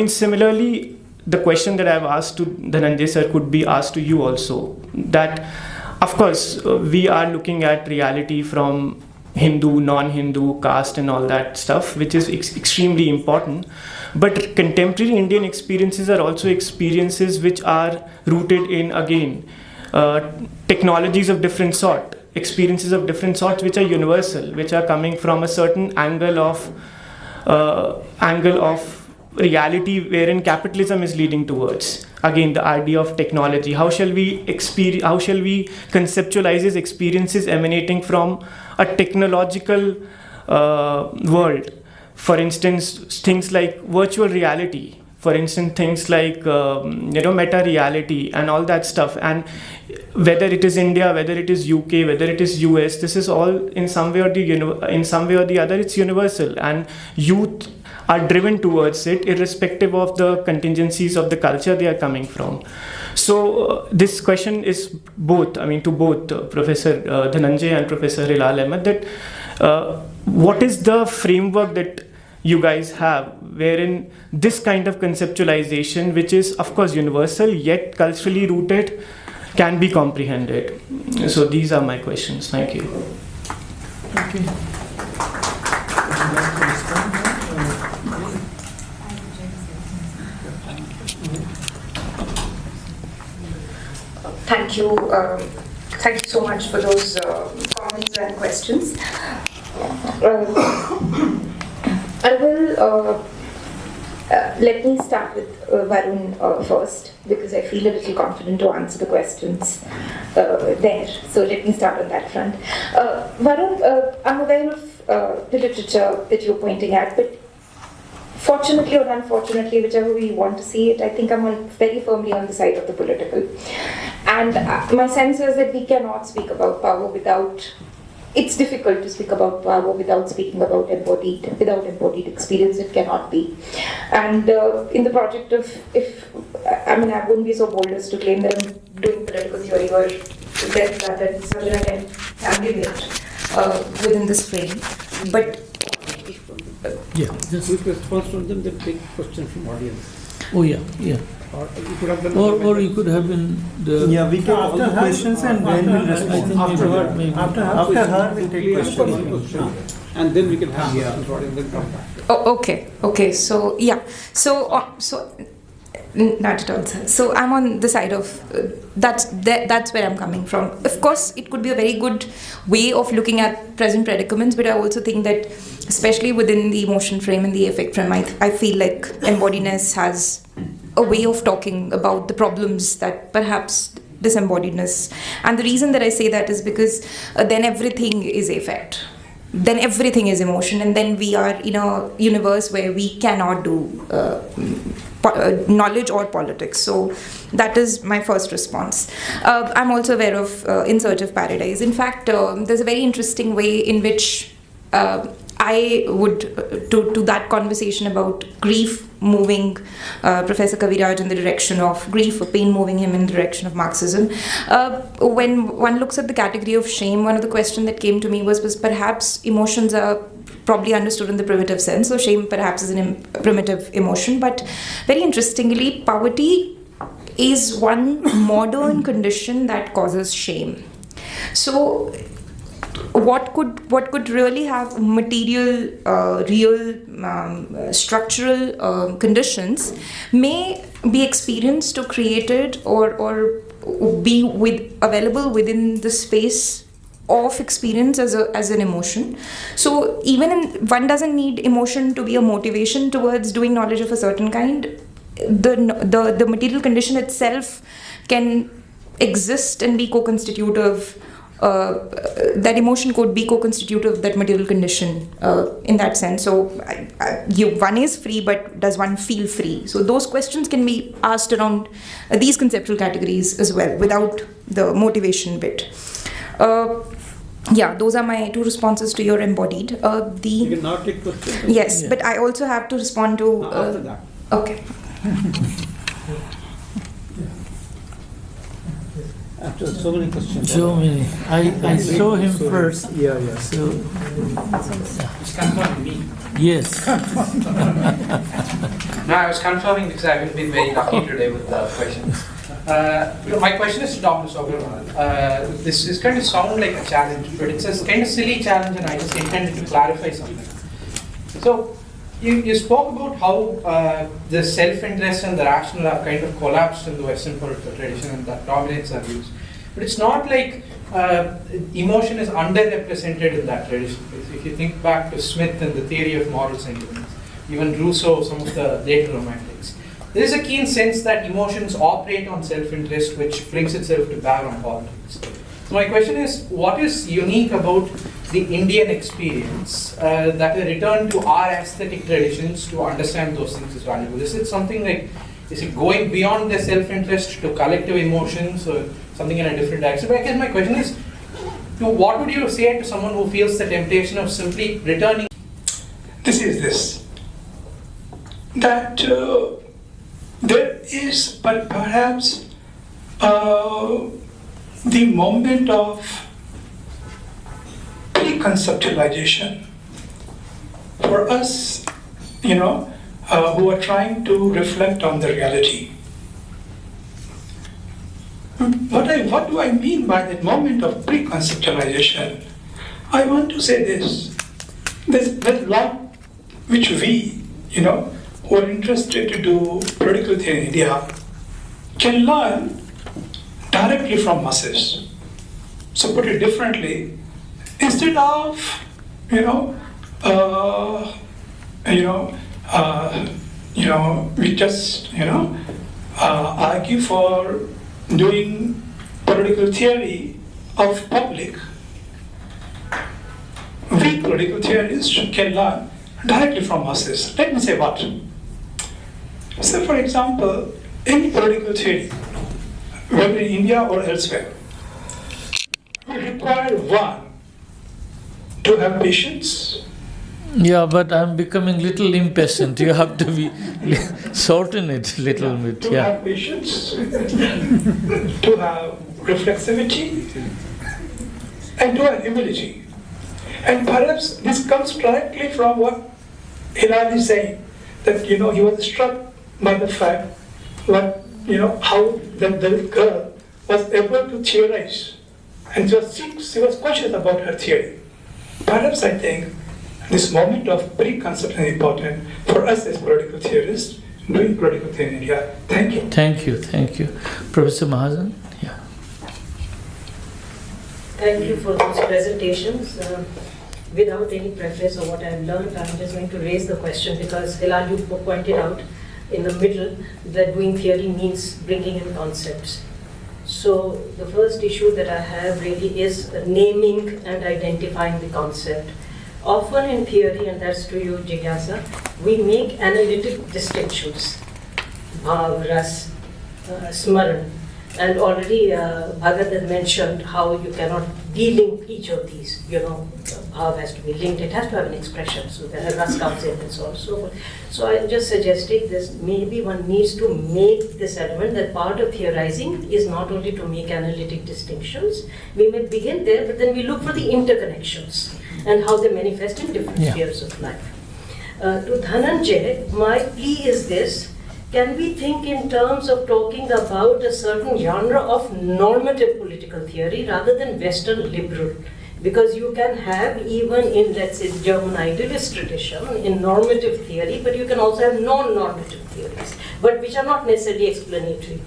Similarly, the question that I've asked to Dhananjay sir could be asked to you also. That, of course, we are looking at reality from Hindu, non-Hindu, caste and all that stuff, which is extremely important. But contemporary Indian experiences are also experiences which are rooted in, again, technologies of different sort, experiences of different sorts which are universal, which are coming from a certain angle of reality wherein capitalism is leading towards. Again, the idea of technology. How shall we conceptualize these experiences emanating from a technological world? For instance, things like virtual reality. For instance, things like meta reality and all that stuff. And whether it is India, whether it is UK, whether it is US, this is all in some way or the other, it's universal. And youth are driven towards it, irrespective of the contingencies of the culture they are coming from. So this question is to both Professor Dhananjay and Professor Hilal Ahmed, that what is the framework that you guys have wherein this kind of conceptualization, which is of course universal yet culturally rooted, can be comprehended? So these are my questions. Thank you. Okay. Thank you. Thank you so much for those comments and questions. I will let me start with Varun first, because I feel a little confident to answer the questions there. So let me start on that front. Varun, I'm aware of the literature that you're pointing at, but fortunately or unfortunately, whichever way you want to see it, I think I'm very firmly on the side of the political. And my sense is that we cannot speak about power without, it's difficult to speak about power without speaking about embodied experience. It cannot be. And in the project of, I wouldn't be so bold as to claim that I'm doing political theory or that such an attempt can be made within this frame. But Yeah. Just, Quick response from them, then take question from audience. oh yeah, yeah. Or you could have done. Or you could have been the. Yeah, we take all the questions and then we'll I respond. think After maybe- her, maybe. after her, we'll take questions. And then we can have questions from audience, then come back. oh, okay. So yeah. So not at all, sir. So I'm on the side of that's where I'm coming from. Of course, it could be a very good way of looking at present predicaments, but I also think that, especially within the emotion frame and the affect frame, I feel like embodiedness has a way of talking about the problems that perhaps disembodiedness. And the reason that I say that is because then everything is affect. Then everything is emotion, and then we are in a universe where we cannot do knowledge or politics. So that is my first response. I'm also aware of In Search of Paradise. In fact, there's a very interesting way in which I would, to that conversation about grief moving Professor Kaviraj in the direction of grief, or pain moving him in the direction of Marxism. When one looks at the category of shame, one of the questions that came to me was perhaps emotions are probably understood in the primitive sense, so shame perhaps is a primitive emotion, but very interestingly, poverty is one modern condition that causes shame. So what could really have material, real, structural conditions may be experienced or created or be available within the space of experience as an emotion. So one doesn't need emotion to be a motivation towards doing knowledge of a certain kind. The material condition itself can exist and be co-constitutive. That emotion could be co-constitutive of that material condition in that sense. So one is free, but does one feel free? So those questions can be asked around these conceptual categories as well, without the motivation bit. Yeah, those are my two responses to your embodied. You can now take questions. Yes, Yeah. but I also have to respond to... After that. Okay. After so many questions. So many. I saw him first. Yeah. So It's confirming me. yes. No, I was confirming because I haven't been very lucky today with the questions. My question is to Dr. Sogarwal. This is going to sound like a challenge, but it's a kind of silly challenge, and I just intended to clarify something. So, you spoke about how the self-interest and the rational have kind of collapsed in the Western political tradition, and that dominates our views. But it's not like emotion is underrepresented in that tradition. If you think back to Smith and the theory of moral sentiments, even Rousseau, some of the later romantics, there is a keen sense that emotions operate on self-interest, which brings itself to bear on politics. So my question is, what is unique about the Indian experience that a return to our aesthetic traditions to understand those things is valuable? Is it something like, is it going beyond the self-interest to collective emotions, or something in a different direction? But I guess my question is, what would you say to someone who feels the temptation of simply returning? This is this, that there is, but perhaps the moment of pre-conceptualization for us, who are trying to reflect on the reality. What do I mean by that moment of pre-conceptualization? I want to say this. There's a lot which we, who are interested to do political theory in India, can learn directly from masses. So put it differently, instead of, we just, argue for doing political theory of public, we political theorists can learn directly from masses. Let me say what. So for example, any political theory, whether in India or elsewhere, we require one, to have patience. Yeah, but I'm becoming little impatient. You have to be shorten it a little bit. To Yeah. have patience, to have reflexivity, and to have humility. And perhaps this comes directly from what Hilal is saying, that he was struck by the fact how the girl was able to theorize, and she was conscious about her theory. Perhaps I think this moment of preconception is important for us as political theorists doing political theory in India. Thank you. Thank you. Professor Mahajan? Yeah. Thank you for those presentations. Without any preface of what I've learned, I'm just going to raise the question because Hilal, you pointed out in the middle that doing theory means bringing in concepts. So the first issue that I have really is naming and identifying the concept. Often in theory, and that's to you, Jigyasa, we make analytic distinctions. Bhav, ras, smaran. And already Bhagat has mentioned how you cannot de-link each of these. Bhav has to be linked, it has to have an expression, so the ras comes in and so on and so forth. So I'm just suggesting this, maybe one needs to make this element that part of theorizing is not only to make analytic distinctions. We may begin there, but then we look for the interconnections and how they manifest in different spheres of life. To Dhananjay, my plea is this. Can we think in terms of talking about a certain genre of normative political theory rather than Western liberal? Because you can have, even in, let's say, German idealist tradition, in normative theory, but you can also have non-normative theories, but which are not necessarily explanatory,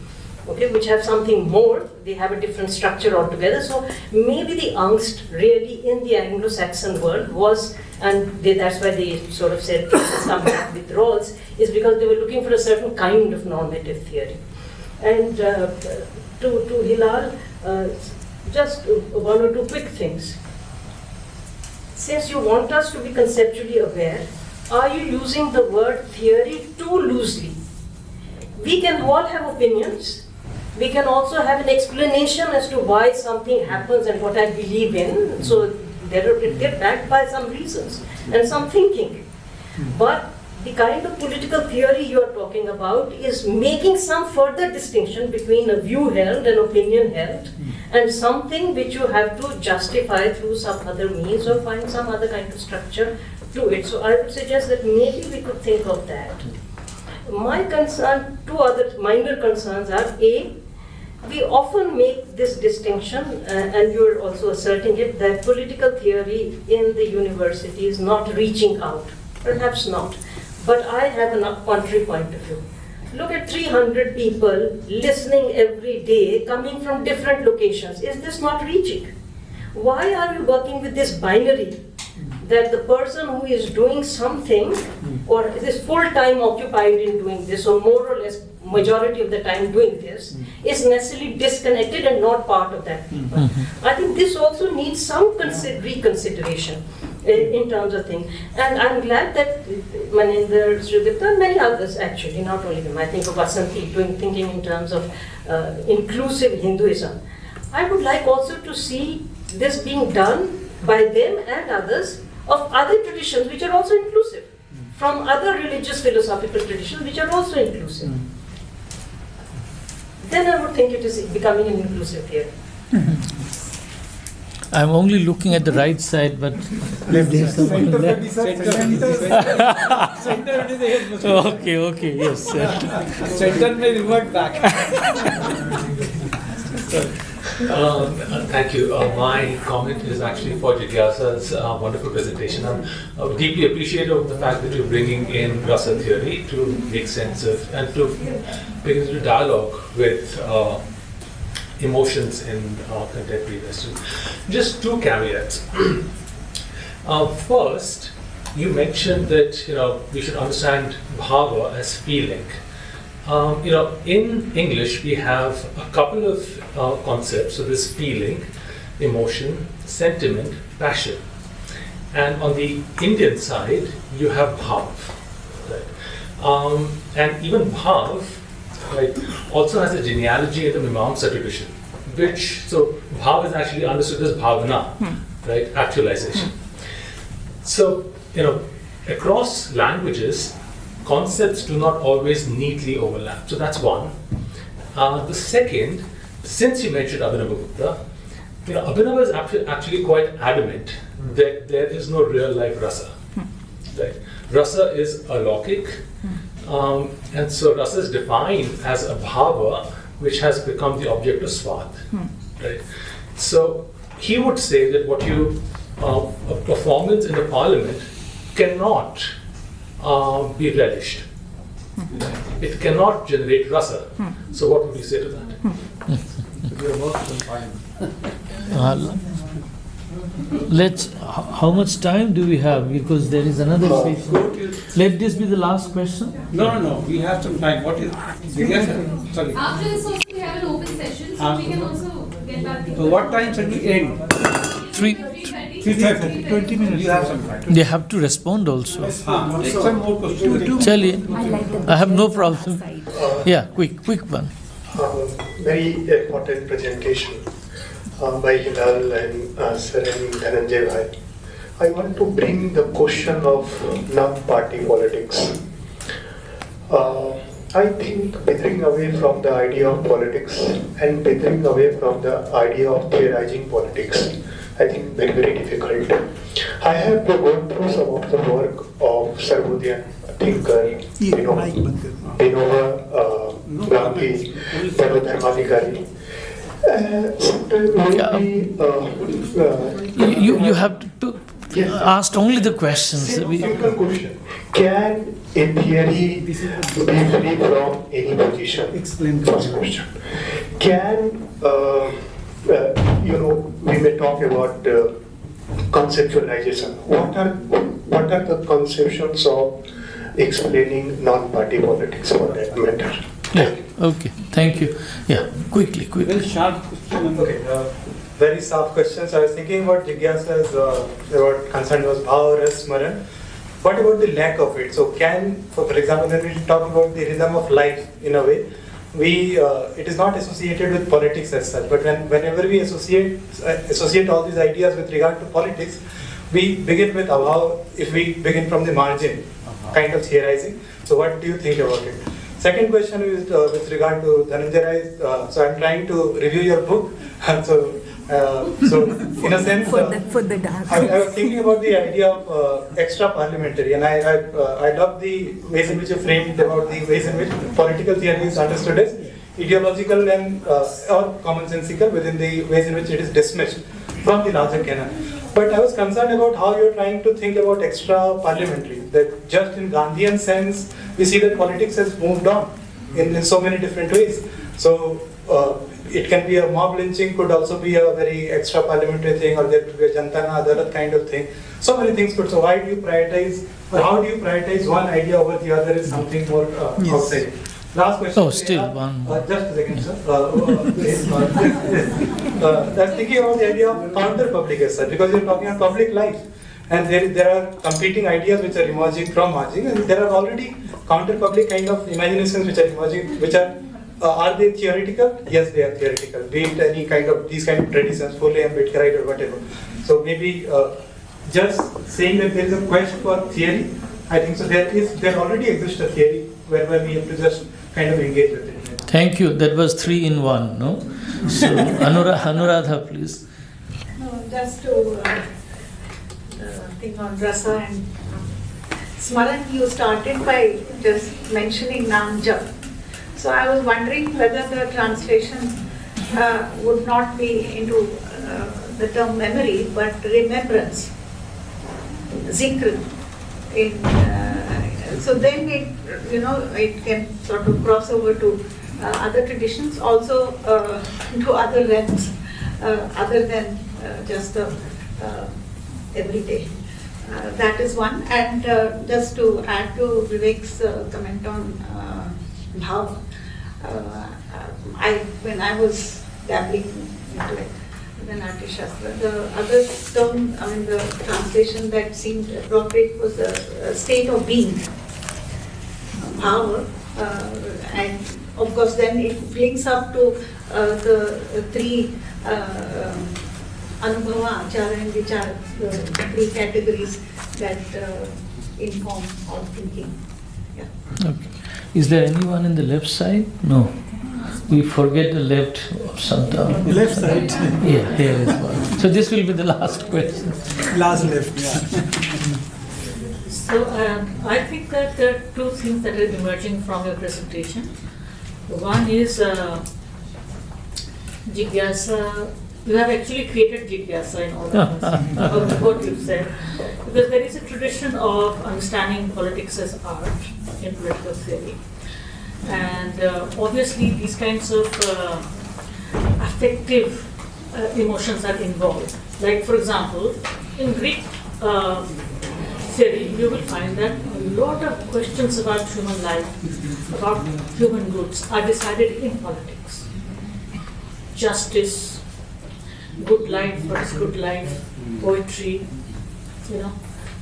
okay, which have something more, they have a different structure altogether. So maybe the angst really in the Anglo-Saxon world was, and that's why they sort of said come back with roles, is because they were looking for a certain kind of normative theory. And to Hilal, just one or two quick things. Since you want us to be conceptually aware, are you using the word theory too loosely? We can all have opinions. We can also have an explanation as to why something happens and what I believe in. So they're backed by some reasons and some thinking. But the kind of political theory you are talking about is making some further distinction between a view held, an opinion held, and something which you have to justify through some other means or find some other kind of structure to it. So I would suggest that maybe we could think of that. My concern, two other minor concerns are, A, we often make this distinction, and you're also asserting it, that political theory in the university is not reaching out. Perhaps not. But I have a contrary point of view. Look at 300 people listening every day, coming from different locations. Is this not reaching? Why are we working with this binary that the person who is doing something or is full-time occupied in doing this, or more or less majority of the time doing this, is necessarily disconnected and not part of that people? I think this also needs some reconsideration in terms of things. And I'm glad that Maninder, Sridhar, and many others actually, not only them, I think of Vasanti thinking in terms of inclusive Hinduism. I would like also to see this being done by them and others of other traditions which are also inclusive, from other religious philosophical traditions which are also inclusive. Then I would think it is becoming an inclusive theory. I'm only looking at the right side, but okay, yes. Center may revert back. Thank you. My comment is actually for Jigyasa's wonderful presentation. I'm deeply appreciative of the fact that you're bringing in Rasa theory to make sense of and to bring into dialogue with emotions in contemporary Western. Just two caveats. First, you mentioned that we should understand bhava as feeling. In English we have a couple of concepts. So there's feeling, emotion, sentiment, passion, and on the Indian side you have bhav, right? And even bhav, right, also has a genealogy in the Mimamsa tradition, so bhav is actually understood as bhavana, right, actualization. So across languages, concepts do not always neatly overlap. So that's one. The second, since you mentioned Abhinavagupta, Abhinava is actually quite adamant that there is no real life rasa. Right? Rasa is alaukic, and so rasa is defined as a bhava which has become the object of swaraj. Right? So he would say that what you a performance in the parliament cannot be relished. It cannot generate rasa. So what would you say to that? Let's. How much time do we have? Because there is another patient. Let this be the last question. No. We have some time. What is? Sorry. After this also we have an open session, so we can also get back to. So what time shall we end? 3:30. 20 minutes. You have some time. They have to respond also. Take some more questions. Chaliye. I have no problem. Yeah, quick one. Very important presentation by Hilal and Sir and Dhananjay Rai. I want to bring the question of non-party politics. I think withering away from the idea of politics and withering away from the idea of theorizing politics, I think very difficult. I have gone through some of the work of Sarvodian thinker, Vinova Gandhi, Dharma. You have to ask only the questions. Simple question. Can a theory be free from any position? Explain. First question. Can, we may talk about conceptualization. What are the conceptions of explaining non-party politics for that matter? Yeah. Okay. Thank you. Yeah. Quickly. Very sharp question. Okay. Very sharp questions. I was thinking about Jigyasa's what concern was bhava, ras, smaran. What about the lack of it? So for example, when we talk about the rhythm of life in a way, it is not associated with politics as such. But whenever we associate all these ideas with regard to politics, we begin with abhav. If we begin from the margin, kind of theorizing. So what do you think about it? Second question is with regard to Dhananjay Rai. So I'm trying to review your book. So in a sense, I was thinking about the idea of extra parliamentary, and I love the ways in which you framed about the ways in which political theory is understood as ideological and or commonsensical within the ways in which it is dismissed from the larger canon. But I was concerned about how you're trying to think about extra parliamentary. That just in Gandhian sense, we see that politics has moved on in so many different ways. So it can be a mob lynching, could also be a very extra parliamentary thing, or there could be a Jantana Adalat kind of thing. So many things could. So why do you prioritize, or how do you prioritize one idea over the other is something more outside? Last question. Oh, still one more. Just a second, sir. I was thinking about the idea of counter-public as such, because you're talking about public life. And there are competing ideas which are emerging from margin, and there are already counter-public kind of imaginations which are emerging, which are they theoretical? Yes, they are theoretical. Be it any kind of, these kind of traditions, Fulle, Ambedkarite or whatever. So maybe just saying that there is a quest for theory, I think so there already exists a theory whereby we have to just kind of engage with it. Thank you. That was 3 in 1, no? So, Anuradha, please. No, just to think on rasa and smaran, you started by just mentioning Nam Jap. So I was wondering whether the translation would not be into the term memory, but remembrance, zikr. So then it can sort of cross over to other traditions, also to other realms, other than just the everyday. That is one. And just to add to Vivek's comment on bhav, when I was dabbling into it, the Natya Shastra, the other term, the translation that seemed appropriate was the state of being, bhava, and of course then it links up to the three anubhava, achara and vichara, the three categories that inform all thinking. Yeah. Okay. Is there anyone in the left side? No. We forget the left sometimes. Left side. Yeah, here is one. So this will be the last question. Last left. So I think that there are two things that are emerging from your presentation. One is Jigyasa. You have actually created Jigyasa in all of this, about what you've said. Because there is a tradition of understanding politics as art in political theory. And obviously these kinds of affective emotions are involved. Like for example, in Greek theory, you will find that a lot of questions about human life, about human goods are decided in politics. Justice, good life, what is good life, poetry,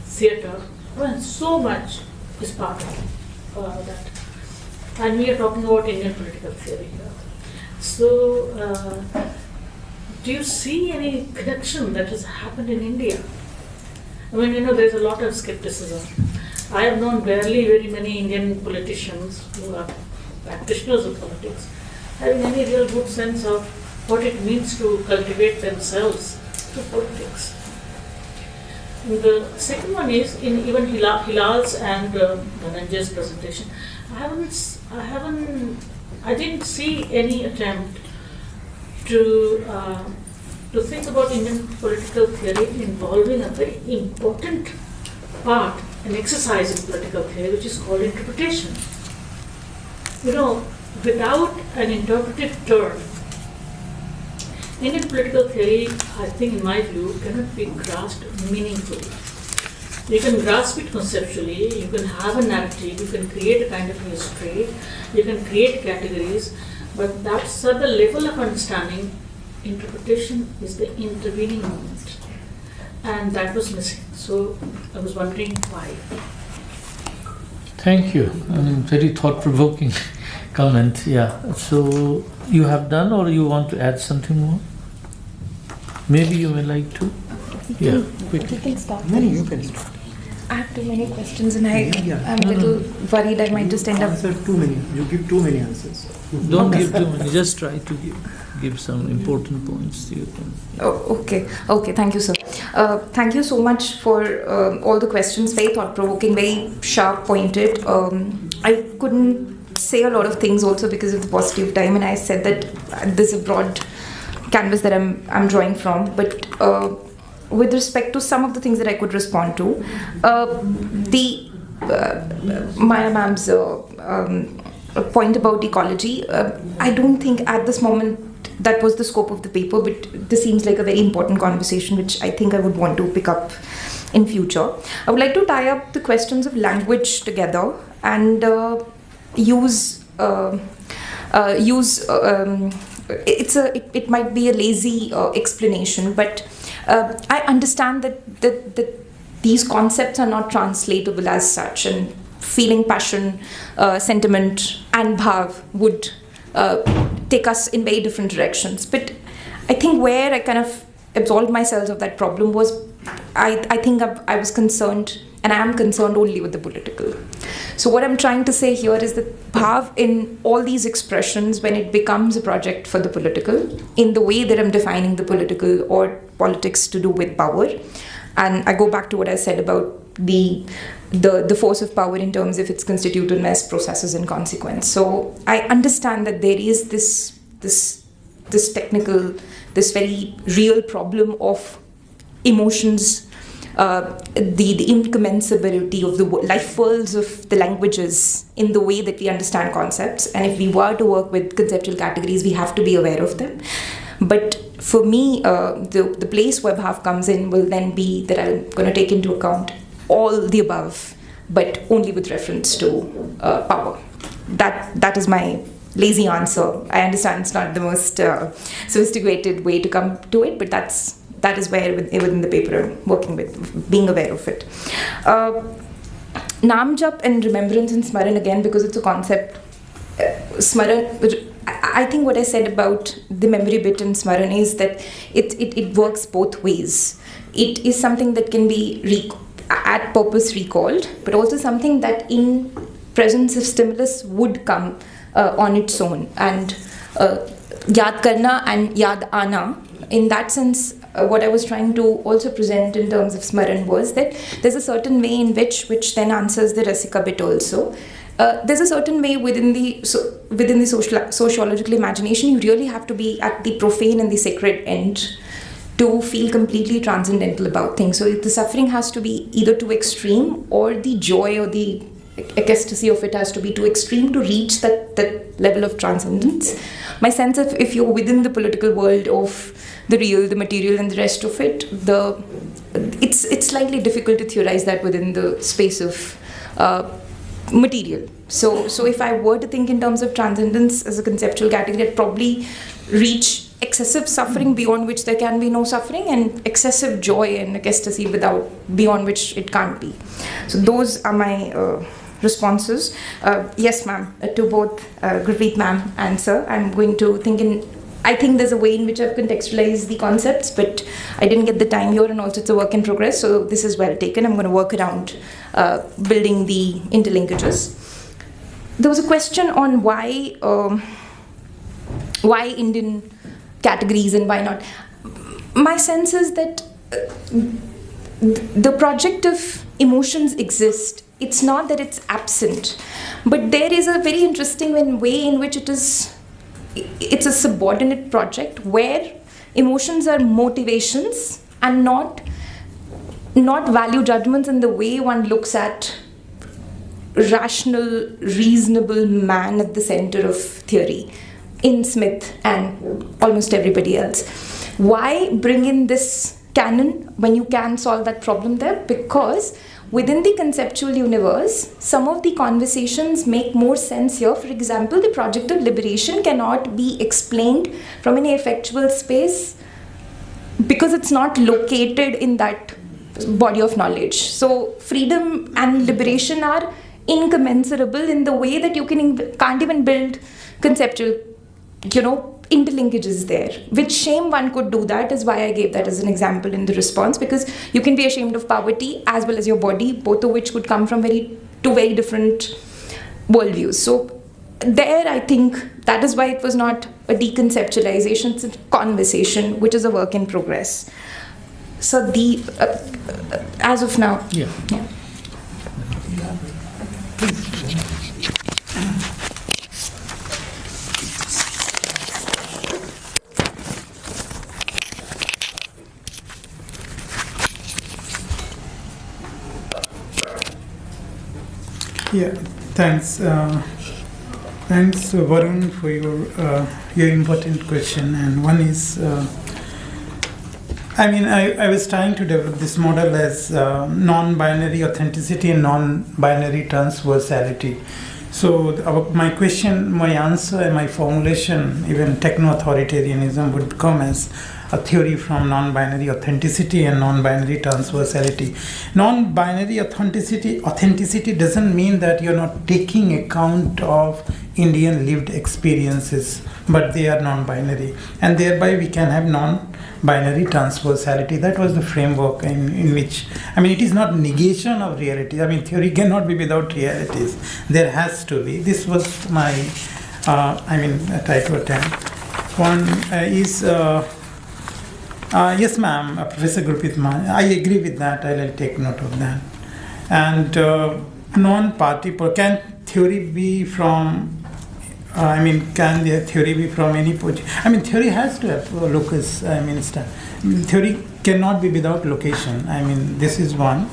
theatre, so much is part of that. And we are talking about Indian political theory here. So, do you see any connection that has happened in India? I mean, there's a lot of skepticism. I have known barely very many Indian politicians who are practitioners of politics having any real good sense of what it means to cultivate themselves through politics. And the second one is in even Hilal's and Dhananjay's presentation. I didn't see any attempt to think about Indian political theory involving a very important part, an exercise in political theory, which is called interpretation. Without an interpretive turn, Indian political theory, I think in my view, cannot be grasped meaningfully. You can grasp it conceptually, you can have a narrative, you can create a kind of history, you can create categories, but that's at the level of understanding. Interpretation is the intervening moment, and that was missing. So I was wondering why. Thank you. Very thought-provoking comment. Yeah. So you have done, or you want to add something more? Maybe you may like to. Yeah. Quickly. You can start. No, you can start. I have too many questions, and I'm a little worried I might just end up. Answer too many. You give too many answers. Don't give too many. Just try to give some important points. You can. Oh, okay. Thank you, sir. Thank you so much for all the questions. Very thought-provoking, very sharp, pointed. I couldn't say a lot of things also because of the paucity of time, and I said that there's a broad canvas that I'm drawing from, but. With respect to some of the things that I could respond to, Maya ma'am's point about ecology, I don't think at this moment that was the scope of the paper, but this seems like a very important conversation which I think I would want to pick up in future. I would like to tie up the questions of language together and it might be a lazy explanation, but I understand that these concepts are not translatable as such, and feeling, passion, sentiment, and bhav would take us in very different directions. But I think where I kind of absolved myself of that problem was I think I was concerned, and I am concerned only with the political. So what I'm trying to say here is that bhav in all these expressions, when it becomes a project for the political, in the way that I'm defining the political or politics to do with power, and I go back to what I said about the force of power in terms of its constitutiveness, processes, and consequence. So I understand that there is this technical, this very real problem of emotions, the incommensurability of the life worlds of the languages in the way that we understand concepts. And if we were to work with conceptual categories, we have to be aware of them. But for me, the place where bhav comes in will then be that I'm going to take into account all the above, but only with reference to power. That is my lazy answer. I understand it's not the most sophisticated way to come to it, but that is where within the paper I'm working with, being aware of it. Naam Jap and remembrance and smaran, again, because it's a concept, smaran, I think what I said about the memory bit and smaran is that it works both ways. It is something that can be at purpose recalled, but also something that in presence of stimulus would come on its own. And Yaad karna and yaad ana. In that sense, what I was trying to also present in terms of smaran was that there's a certain way in which then answers the Rasika bit also. There's a certain way within the sociological imagination, you really have to be at the profane and the sacred end to feel completely transcendental about things. So the suffering has to be either too extreme, or the joy or the ecstasy of it has to be too extreme to reach that level of transcendence. My sense of, if you're within the political world of the real, the material, and the rest of it, it's slightly difficult to theorize that within the space of material. So if I were to think in terms of transcendence as a conceptual category, I'd probably reach excessive suffering beyond which there can be no suffering, and excessive joy and ecstasy beyond which it can't be. So those are my responses. Yes, ma'am, to both Gurpreet ma'am and sir. I'm going to I think there's a way in which I've contextualized the concepts, but I didn't get the time here, and also it's a work in progress, so this is well taken. I'm going to work around building the interlinkages. There was a question on why Indian categories and why not. My sense is that the project of emotions exists. It's not that it's absent, but there is a very interesting way in which it's a subordinate project where emotions are motivations and not value judgments in the way one looks at rational, reasonable man at the center of theory in Smith and almost everybody else. Why bring in this canon when you can solve that problem there? Because within the conceptual universe, some of the conversations make more sense here. For example, the project of liberation cannot be explained from any effectual space because it's not located in that body of knowledge. So freedom and liberation are incommensurable in the way that you can't even build conceptual, interlinkages there. With shame, one could do that, is why I gave that as an example in the response, because you can be ashamed of poverty as well as your body, both of which could come from two very different worldviews. So there, I think that is why it was not a deconceptualization, it's a conversation, which is a work in progress. So as of now, yeah. Yeah, thanks. Thanks, Varun, for your important question. And one is, I was trying to develop this model as non-binary authenticity and non-binary transversality. So my question, my answer, and my formulation, even techno-authoritarianism, would come as a theory from non-binary authenticity and non-binary transversality. Non-binary authenticity doesn't mean that you're not taking account of Indian lived experiences, but they are non-binary, and thereby we can have non-binary transversality. That was the framework in which, it is not negation of reality. Theory cannot be without realities. There has to be. This was my, try to attempt. One is, yes, ma'am, Professor Gurpreet ma'am, I agree with that. I'll take note of that. And non-party, can theory be from, can the theory be from any position? Theory has to have a locus, theory cannot be without location. This is one.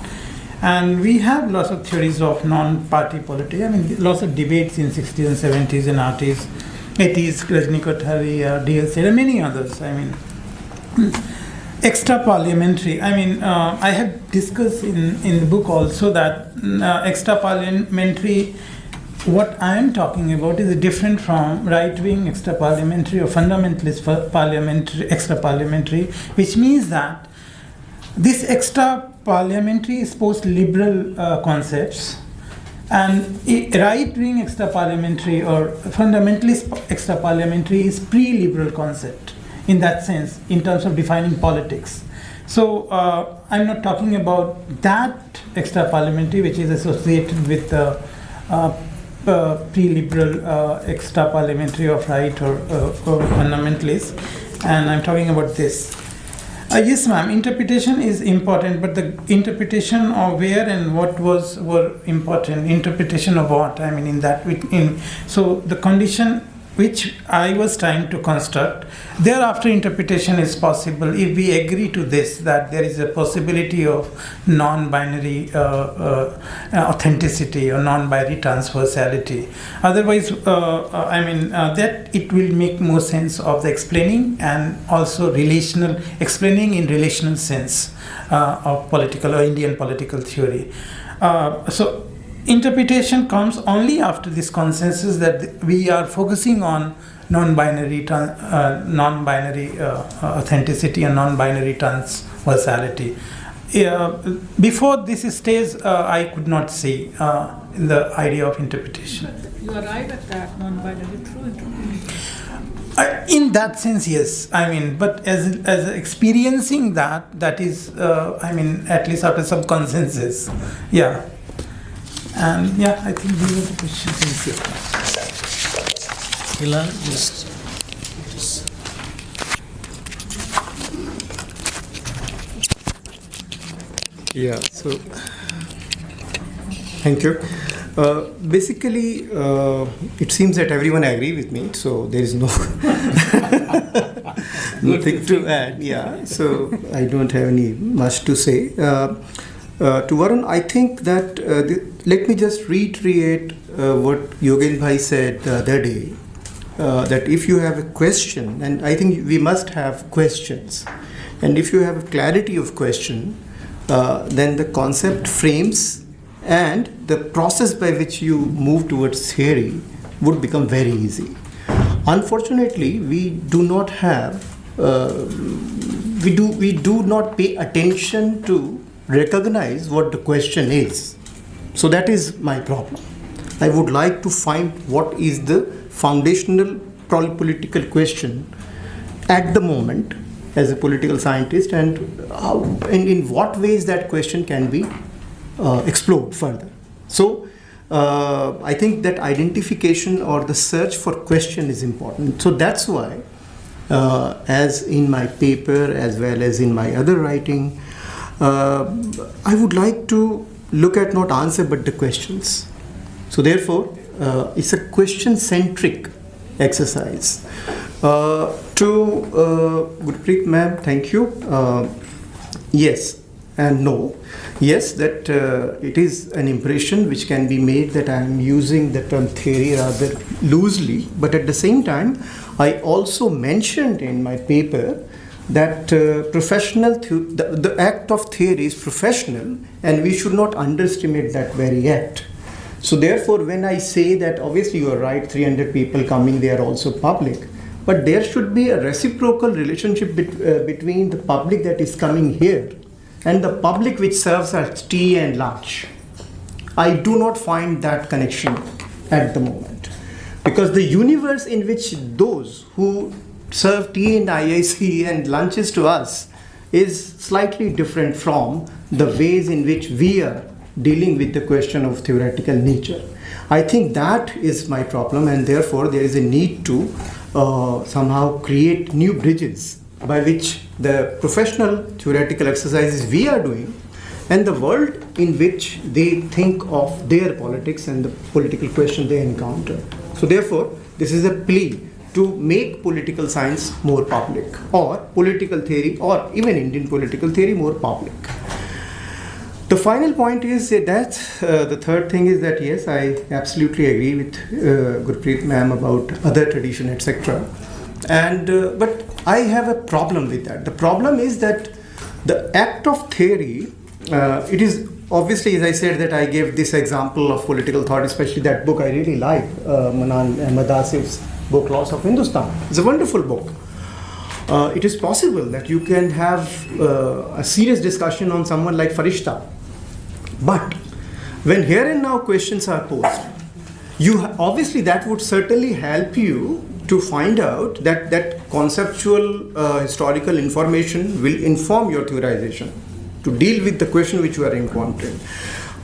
And we have lots of theories of non-party polity. Lots of debates in 60s and 70s and 80s, Rajnikot, DLC, and many others. Extra parliamentary. I have discussed in the book also that extra parliamentary, what I am talking about is different from right-wing extra parliamentary or fundamentalist parliamentary, extra parliamentary, which means that this extra parliamentary is post-liberal concepts, and right-wing extra parliamentary or fundamentalist extra parliamentary is pre-liberal concept. In that sense, in terms of defining politics. So I'm not talking about that extra parliamentary which is associated with pre-liberal extra-parliamentary of right or fundamentalist, and I'm talking about this. Yes, ma'am. Interpretation is important, but the interpretation of where and what were important. Interpretation of what? I mean, so the condition which I was trying to construct. Thereafter, interpretation is possible if we agree to this, that there is a possibility of non-binary authenticity or non-binary transversality. Otherwise, that it will make more sense of the explaining and also explaining in relational sense of political or Indian political theory. So interpretation comes only after this consensus that we are focusing on non-binary authenticity and non-binary transversality. Before this stage, I could not see the idea of interpretation. You arrive at that non-binary through interpretation. In that sense, yes. But as experiencing that is, at least after some consensus. Yeah. And yeah, I think these are the questions. Hilal, Yeah, so thank you. Basically, it seems that everyone agree with me, so there is nothing to add. Yeah, so I don't have any much to say. To Varun, I think that let me just reiterate what Yogen Bhai said the other day, that if you have a question, and I think we must have questions, and if you have a clarity of question, then the concept frames and the process by which you move towards theory would become very easy. Unfortunately, we do not have, we do not pay attention to recognize what the question is. So that is my problem. I would like to find what is the foundational political question at the moment as a political scientist, and how and in what ways that question can be explored further. So I think that identification or the search for question is important. So that's why, as in my paper as well as in my other writing, I would like to look at not answer but the questions. So therefore, it's a question-centric exercise. To Gurpreet ma'am, thank you. Yes and no. Yes, that it is an impression which can be made that I am using the term theory rather loosely, but at the same time, I also mentioned in my paper that the act of theory is professional, and we should not underestimate that very act. So therefore, when I say that, obviously you are right, 300 people coming, they are also public, but there should be a reciprocal relationship between the public that is coming here and the public which serves as tea and lunch. I do not find that connection at the moment, because the universe in which those who serve tea and IIC and lunches to us is slightly different from the ways in which we are dealing with the question of theoretical nature. I think that is my problem, and therefore there is a need to somehow create new bridges by which the professional theoretical exercises we are doing and the world in which they think of their politics and the political question they encounter. So therefore, this is a plea to make political science more public, or political theory, or even Indian political theory more public. The final point is that the third thing is that yes, I absolutely agree with Gurpreet ma'am about other tradition, etc. And but I have a problem with that. The problem is that the act of theory, it is obviously, as I said, that I gave this example of political thought, especially that book I really like, Manan Ahmad Asif's book, Laws of Hindustan. It's a wonderful book. It is possible that you can have a serious discussion on someone like Farishta. But when here and now questions are posed, obviously that would certainly help you to find out that conceptual historical information will inform your theorization to deal with the question which you are encountering.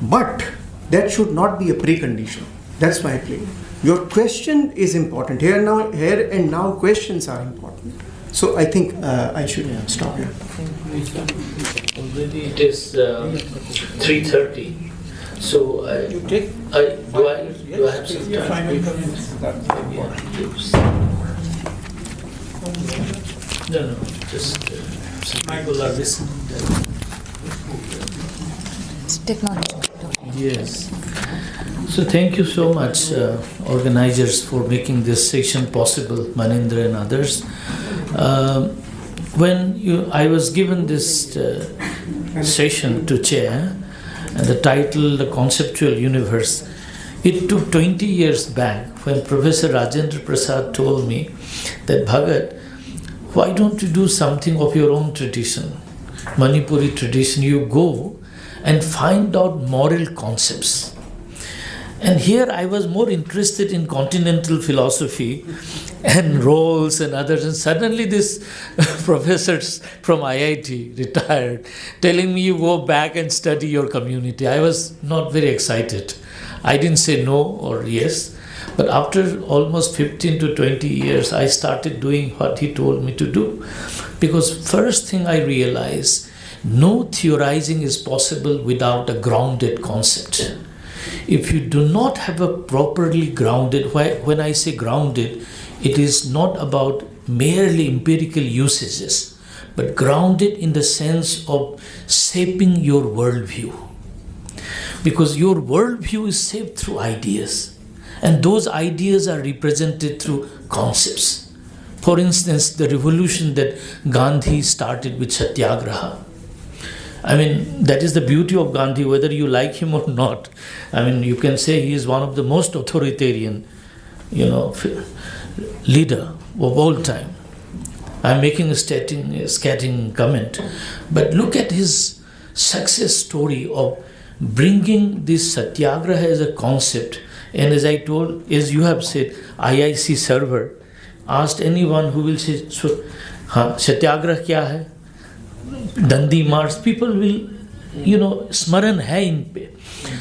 But that should not be a precondition. That's why I play. Your question is important. Here and now questions are important. So I think I should stop here. Already it is 3:30. So do I have some time? No, just some people are listening. It's technology. Yes. So thank you so much, organizers, for making this session possible, Manindra and others. I was given this session to chair, and the title, The Conceptual Universe, it took 20 years back when Professor Rajendra Prasad told me that, Bhagat, why don't you do something of your own tradition, Manipuri tradition? You go and find out moral concepts. And here I was more interested in continental philosophy and roles and others. And suddenly this professors from IIT, retired, telling me you go back and study your community. I was not very excited. I didn't say no or yes. But after almost 15 to 20 years, I started doing what he told me to do. Because first thing I realized, no theorizing is possible without a grounded concept. If you do not have a properly grounded, when I say grounded, it is not about merely empirical usages, but grounded in the sense of shaping your worldview. Because your worldview is shaped through ideas, and those ideas are represented through concepts. For instance, the revolution that Gandhi started with Satyagraha. I mean, that is the beauty of Gandhi, whether you like him or not. I mean, you can say he is one of the most authoritarian, leader of all time. I'm making a scatting comment. But look at his success story of bringing this Satyagraha as a concept. And as I told, as you have said, IIC server, asked anyone who will say, Satyagraha kya hai? Dandi March, people will, smaran hai in pe.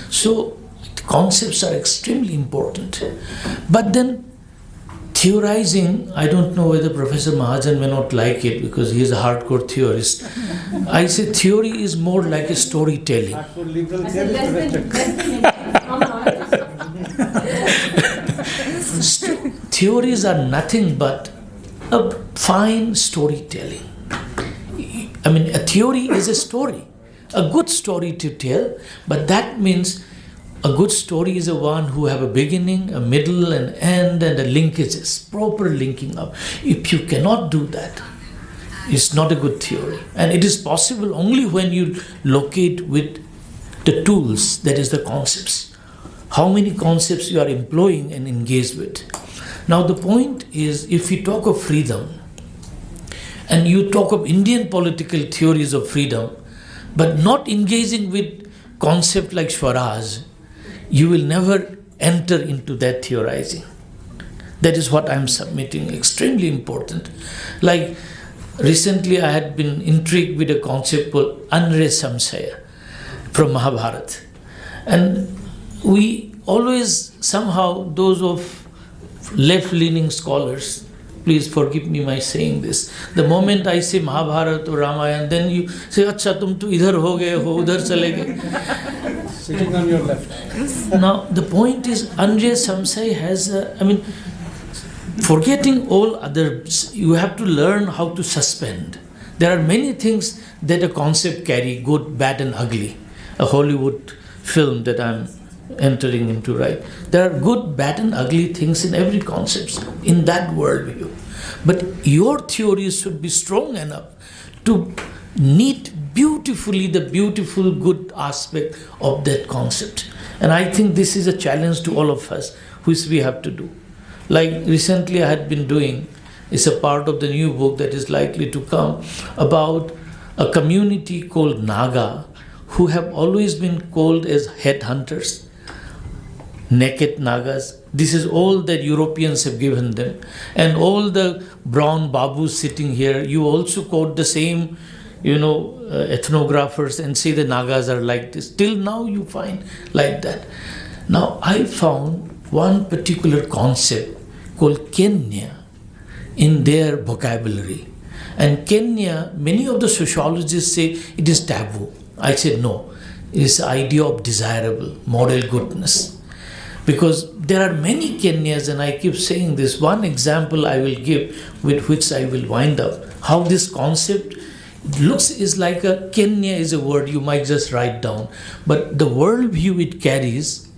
So, concepts are extremely important. But then, theorizing, I don't know whether Professor Mahajan may not like it because he is a hardcore theorist. I say theory is more like a storytelling. Theories are nothing but a fine storytelling. I mean, a theory is a story, a good story to tell, but that means a good story is a one who have a beginning, a middle, an end, and a linkages, proper linking up. If you cannot do that, it's not a good theory. And it is possible only when you locate with the tools, that is the concepts. How many concepts you are employing and engaged with. Now the point is, if we talk of freedom, and you talk of Indian political theories of freedom, but not engaging with concept like swaraj, you will never enter into that theorizing. That is what I am submitting, extremely important. Like recently I had been intrigued with a concept called Anre Samsaya from Mahabharata. And we always somehow, those of left-leaning scholars, please forgive me my saying this. The moment I say Mahabharata or Ramayana, then you say, "Acha, tum to idhar ho gaye ho, udhar chale gaye." Sitting on your left. Now the point is, Anjay Samsai has, forgetting all others, you have to learn how to suspend. There are many things that a concept carry, good, bad, and ugly. A Hollywood film that I'm entering into, right? There are good, bad, and ugly things in every concept, in that worldview. But your theories should be strong enough to knit beautifully the beautiful, good aspect of that concept. And I think this is a challenge to all of us, which we have to do. Like recently I had been doing, it's a part of the new book that is likely to come, about a community called Naga, who have always been called as headhunters. Naked Nagas. This is all that Europeans have given them. And all the brown babus sitting here, you also quote the same, ethnographers and say the Nagas are like this. Till now you find like that. Now I found one particular concept called Kenya in their vocabulary. And Kenya, many of the sociologists say it is taboo. I say no, it is the idea of desirable, moral goodness. Because there are many Kenyas, and I keep saying this. One example I will give, with which I will wind up, how this concept looks is like a Kenya is a word you might just write down, but the worldview it carries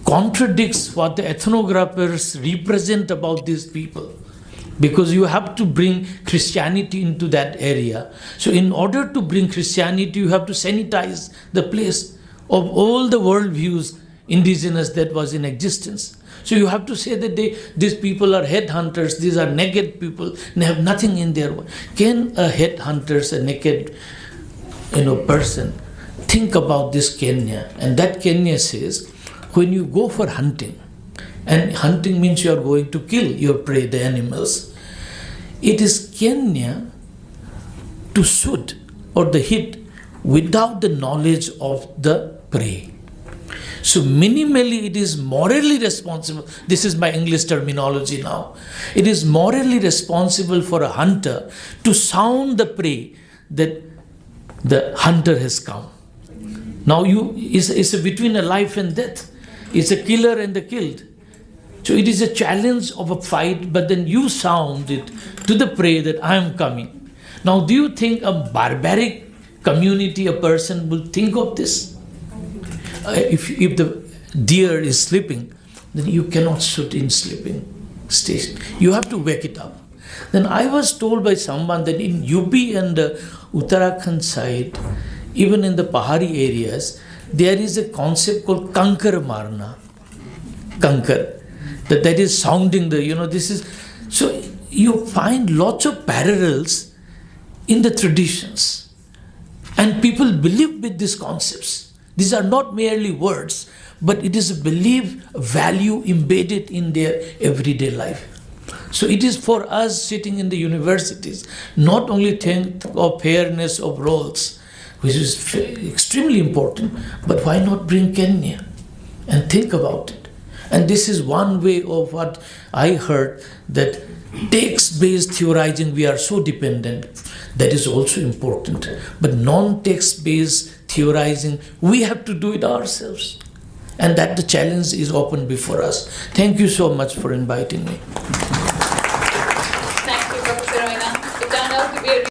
contradicts what the ethnographers represent about these people, because you have to bring Christianity into that area. So in order to bring Christianity, you have to sanitize the place of all the worldviews indigenous that was in existence. So you have to say that these people are headhunters, these are naked people, they have nothing in their. Can a headhunter, a naked person, think about this Kenya? And that Kenya says, when you go for hunting, and hunting means you are going to kill your prey, the animals, it is Kenya to shoot or the hit without the knowledge of the prey. So minimally it is morally responsible. This is my English terminology now. It is morally responsible for a hunter to sound the prey that the hunter has come. Now it's between a life and death. It's a killer and the killed. So it is a challenge of a fight, but then you sound it to the prey that I am coming. Now do you think a barbaric community, a person will think of this? If the deer is sleeping, then you cannot shoot in sleeping station. You have to wake it up. Then I was told by someone that in UP and Uttarakhand side, even in the Pahari areas, there is a concept called kankar marna. Kankar. That is sounding this is. So you find lots of parallels in the traditions. And people believe with these concepts. These are not merely words, but it is a belief, a value embedded in their everyday life. So it is for us sitting in the universities, not only think of fairness of roles, which is extremely important, but why not bring Kenya and think about it? And this is one way of what I heard, that text-based theorizing, we are so dependent. That is also important. But non-text-based theorizing, we have to do it ourselves. And that the challenge is open before us. Thank you so much for inviting me.